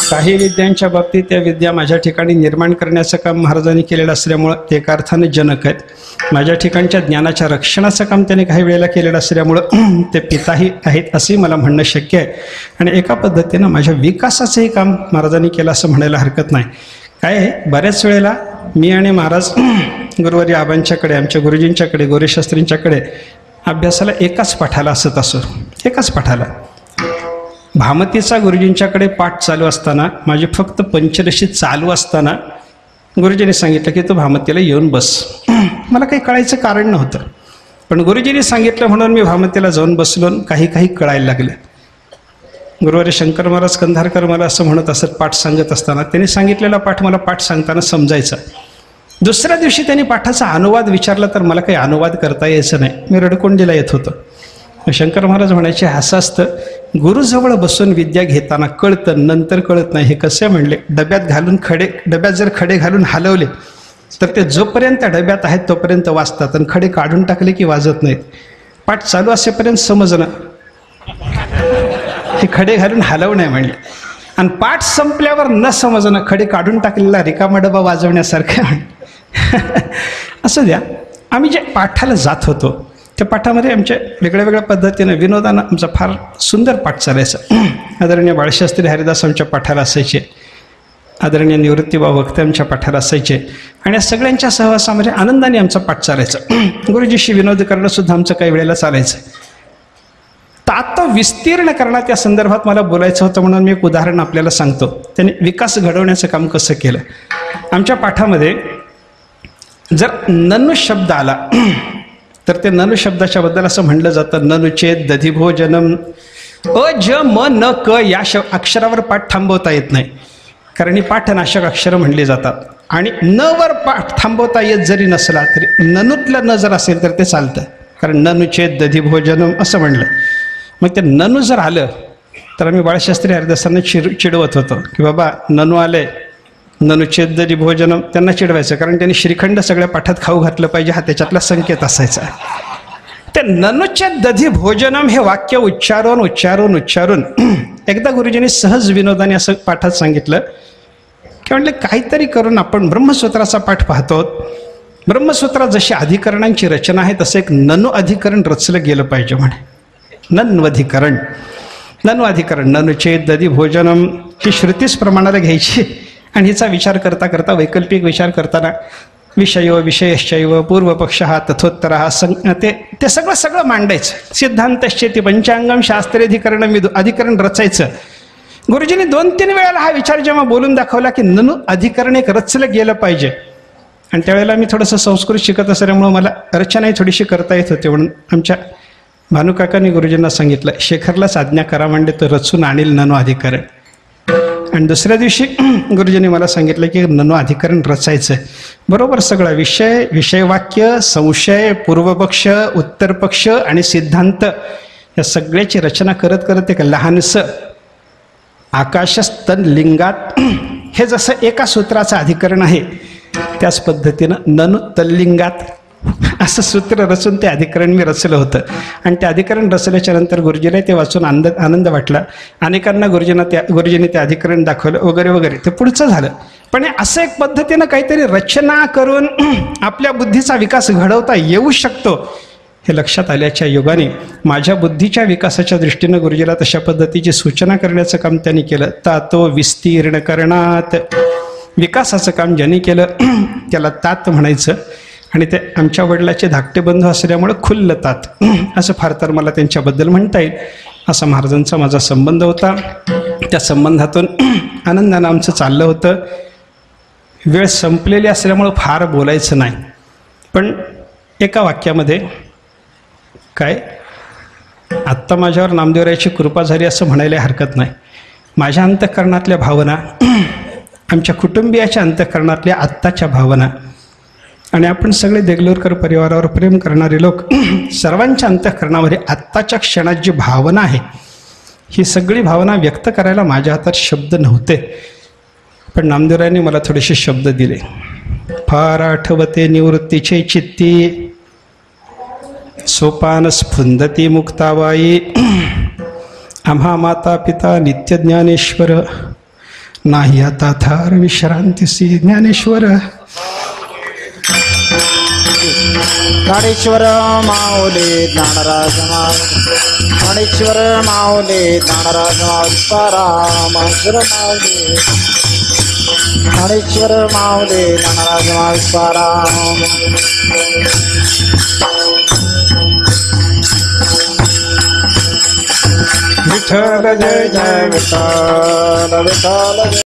काही विद्यांच्या बाबतीत त्या विद्या माझ्या ठिकाणी निर्माण करण्याचं काम महाराजांनी केलेलं असल्यामुळं ते एका अर्थाने जनक आहेत. माझ्या ठिकाणच्या ज्ञानाच्या रक्षणाचं काम त्याने काही वेळेला केलेलं असल्यामुळं ते पिताही आहेत असंही मला म्हणणं शक्य आहे. आणि एका पद्धतीनं माझ्या विकासाचंही काम महाराजांनी केलं असं म्हणायला हरकत नाही. काय आहे, बऱ्याच वेळेला मी आणि महाराज गुरुवारी आबांच्याकडे, आमच्या गुरुजींच्याकडे, गोरेशास्त्रींच्याकडे अभ्यासाला एकाच पाठाला असत असो. एकाच पाठाला भामतीचा गुरुजींच्याकडे पाठ चालू असताना, माझी फक्त पंचदशी चालू असताना गुरुजींनी सांगितलं की तू भामतीला येऊन बस. मला काही कळायचं कारण नव्हतं, पण गुरुजींनी सांगितलं म्हणून मी भामतीला जाऊन बसलो. काही कळायला लागलं. गुरुवारी शंकर महाराज कंधारकर मला असं म्हणत असत पाठ सांगत असताना, त्यांनी सांगितलेला पाठ मला पाठ सांगताना समजायचा. दुसऱ्या दिवशी त्यांनी पाठाचा अनुवाद विचारला तर मला काही अनुवाद करता यायचं नाही, मी रडकोंडीला येत होतो. शंकर महाराज म्हणायचे, असं असतं, गुरुजवळ बसून विद्या घेताना कळतं, नंतर कळत नाही. हे कसे म्हणले, डब्यात जर खडे घालून हलवले तर ते जोपर्यंत डब्यात आहेत तोपर्यंत वाजतात, आणि खडे काढून टाकले की वाजत नाहीत. पाठ चालू असेपर्यंत समजणं, हे खडे घालून हलव नाही म्हणले. आणि पाठ संपल्यावर न समजणं, खडे काढून टाकलेला रिकामा डबा वाजवण्यासारखं असं द्या. आम्ही जे पाठाला जात होतो त्या पाठामध्ये आमच्या वेगळ्या पद्धतीनं विनोदानं आमचा फार सुंदर पाठ चालायचा. आदरणीय बाळशास्त्री हरिदास आमच्या पाठाला असायचे, आदरणीय निवृत्तीबा वक्ते आमच्या पाठाला असायचे, आणि या सगळ्यांच्या सहवासामध्ये आनंदाने आमचा पाठ चालायचा. गुरुजीशी विनोद करणं सुद्धा आमचं काही वेळेला चालायचं. तात विस्तीर्ण करण्यात या संदर्भात मला बोलायचं होतं म्हणून मी एक उदाहरण आपल्याला सांगतो. त्याने विकास घडवण्याचं काम कसं केलं. आमच्या पाठामध्ये जर ननु शब्द आला तर ते ननु शब्दाच्या बद्दल असं म्हणलं जातं, ननुचेत दधिभोजनम. ज म न क या अक्षरावर पाठ थांबवता येत नाही, कारण ही पाठनाशक अक्षरं म्हणली जातात. आणि न वर पाठ थांबवता येत जरी नसला तरी ननुतलं न जर असेल तर ते चालतं, कारण ननुचेत दधिभोजनम असं म्हणलं. मग ते ननु जर आलं तर आम्ही बाळशास्त्री हरिदासांना चिडवत होतो की बाबा ननु आले, ननुचेत दधिभोजनम. त्यांना चिडवायचं कारण त्यांनी श्रीखंड सगळ्या पाठात खाऊ घातलं पाहिजे, हा त्याच्यातला संकेत असायचा. ते ननुचेत दधिभोजनम हे वाक्य उच्चारून एकदा गुरुजींनी सहज विनोदाने असं पाठात सांगितलं की म्हटलं काहीतरी करून आपण ब्रह्मसूत्राचा पाठ पाहतो. ब्रह्मसूत्रात जशी अधिकरणांची रचना आहे तसं एक ननु अधिकरण रचलं गेलं पाहिजे म्हणे. ननु अधिकरण, ननुचेत दधिभोजनम ही श्रुतीच प्रमाणाला घ्यायची. आणि हिचा विचार करता करता, वैकल्पिक विचार करताना विषयश्चैव पूर्वपक्ष तथोत्तर ते सगळं मांडायचं. सिद्धांतश्चेती पंचांगम शास्त्रेधिकरण अधिकरण रचायचं. गुरुजींनी 2-3 वेळेला हा विचार जेव्हा बोलून दाखवला की ननु अधिकरण एक रचलं गेलं पाहिजे. आणि त्यावेळेला मी थोडंसं संस्कृत शिकत असल्यामुळं मला रचनाही थोडीशी करता येत होते. म्हणून आमच्या भानुकाकांनी गुरुजींना सांगितलं, शेखरलाच आज्ञा करा म्हणजे तो रचून आणील ननु अधिकरण. आणि दुसऱ्या दिवशी गुरुजींनी मला सांगितलं की ननो अधिकरण रचायचं आहे. बरोबर सगळा विषयवाक्य, संशय, पूर्वपक्ष, उत्तरपक्ष आणि सिद्धांत या सगळ्याची रचना करत करत एक लहानसं आकाशस्तन लिंगात हे जसं एका सूत्राचं अधिकरण आहे त्याच पद्धतीनं ननु तल्लिंगात असं सूत्र रचून ते अधिकरण मी रचलं होतं. आणि ते अधिकरण रचल्याच्या नंतर गुरुजीला ते वाचून आनंद वाटला. अनेकांना गुरुजींनी ते अधिकरण दाखवलं वगैरे वगैरे. ते पुढचं झालं. पण असं एक पद्धतीनं काहीतरी रचना करून आपल्या बुद्धीचा विकास घडवता येऊ शकतो हे लक्षात आल्याच्या योगाने माझ्या बुद्धीच्या विकासाच्या दृष्टीनं गुरुजीला तशा पद्धतीची सूचना करण्याचं काम त्यांनी केलं. तातो विस्तीर्ण करणात, विकासाचं काम ज्यांनी केलं त्याला तात म्हणायचं. आणि ते आमच्या वडिलाचे धाकटे बंधू असल्यामुळे खुल्ल तात असं फार तर मला त्यांच्याबद्दल म्हणता येईल. असा महाराजांचा माझा संबंध होता. त्या संबंधातून आनंदानं आमचं चाललं होतं. वेळ संपलेली असल्यामुळं फार बोलायचं नाही. पण एका वाक्यामध्ये काय, आत्ता माझ्यावर नामदेवरायाची कृपा झाली असं म्हणायला हरकत नाही. माझ्या अंतःकरणातल्या भावना, आमच्या कुटुंबियाच्या अंतःकरणातल्या आत्ताच्या भावना आणि आपण सगळे देगलूरकर परिवारावर प्रेम करणारे लोक सर्वांच्या अंतःकरणामध्ये आत्ताच्या क्षणात जी भावना आहे ही सगळी भावना व्यक्त करायला माझ्या हातात शब्द नव्हते. पण नामदेवरायांनी मला थोडेसे शब्द दिले. फार आठवते निवृत्तीचे चित्ती, सोपान स्फुंदती मुक्ताबाई, आम्हा माता पिता नित्य ज्ञानेश्वर, नाही आता थार विश्रांतीसी ज्ञानेश्वर. ज्ञानेश्वर माऊली ज्ञानराज ज्ञानेश्वर माऊली ज्ञानराज तुकाराम माऊली, ज्ञानेश्वर माऊली ज्ञानराज तुकाराम. विठ्ठल जय जय विठ्ठल, विठ्ठल जय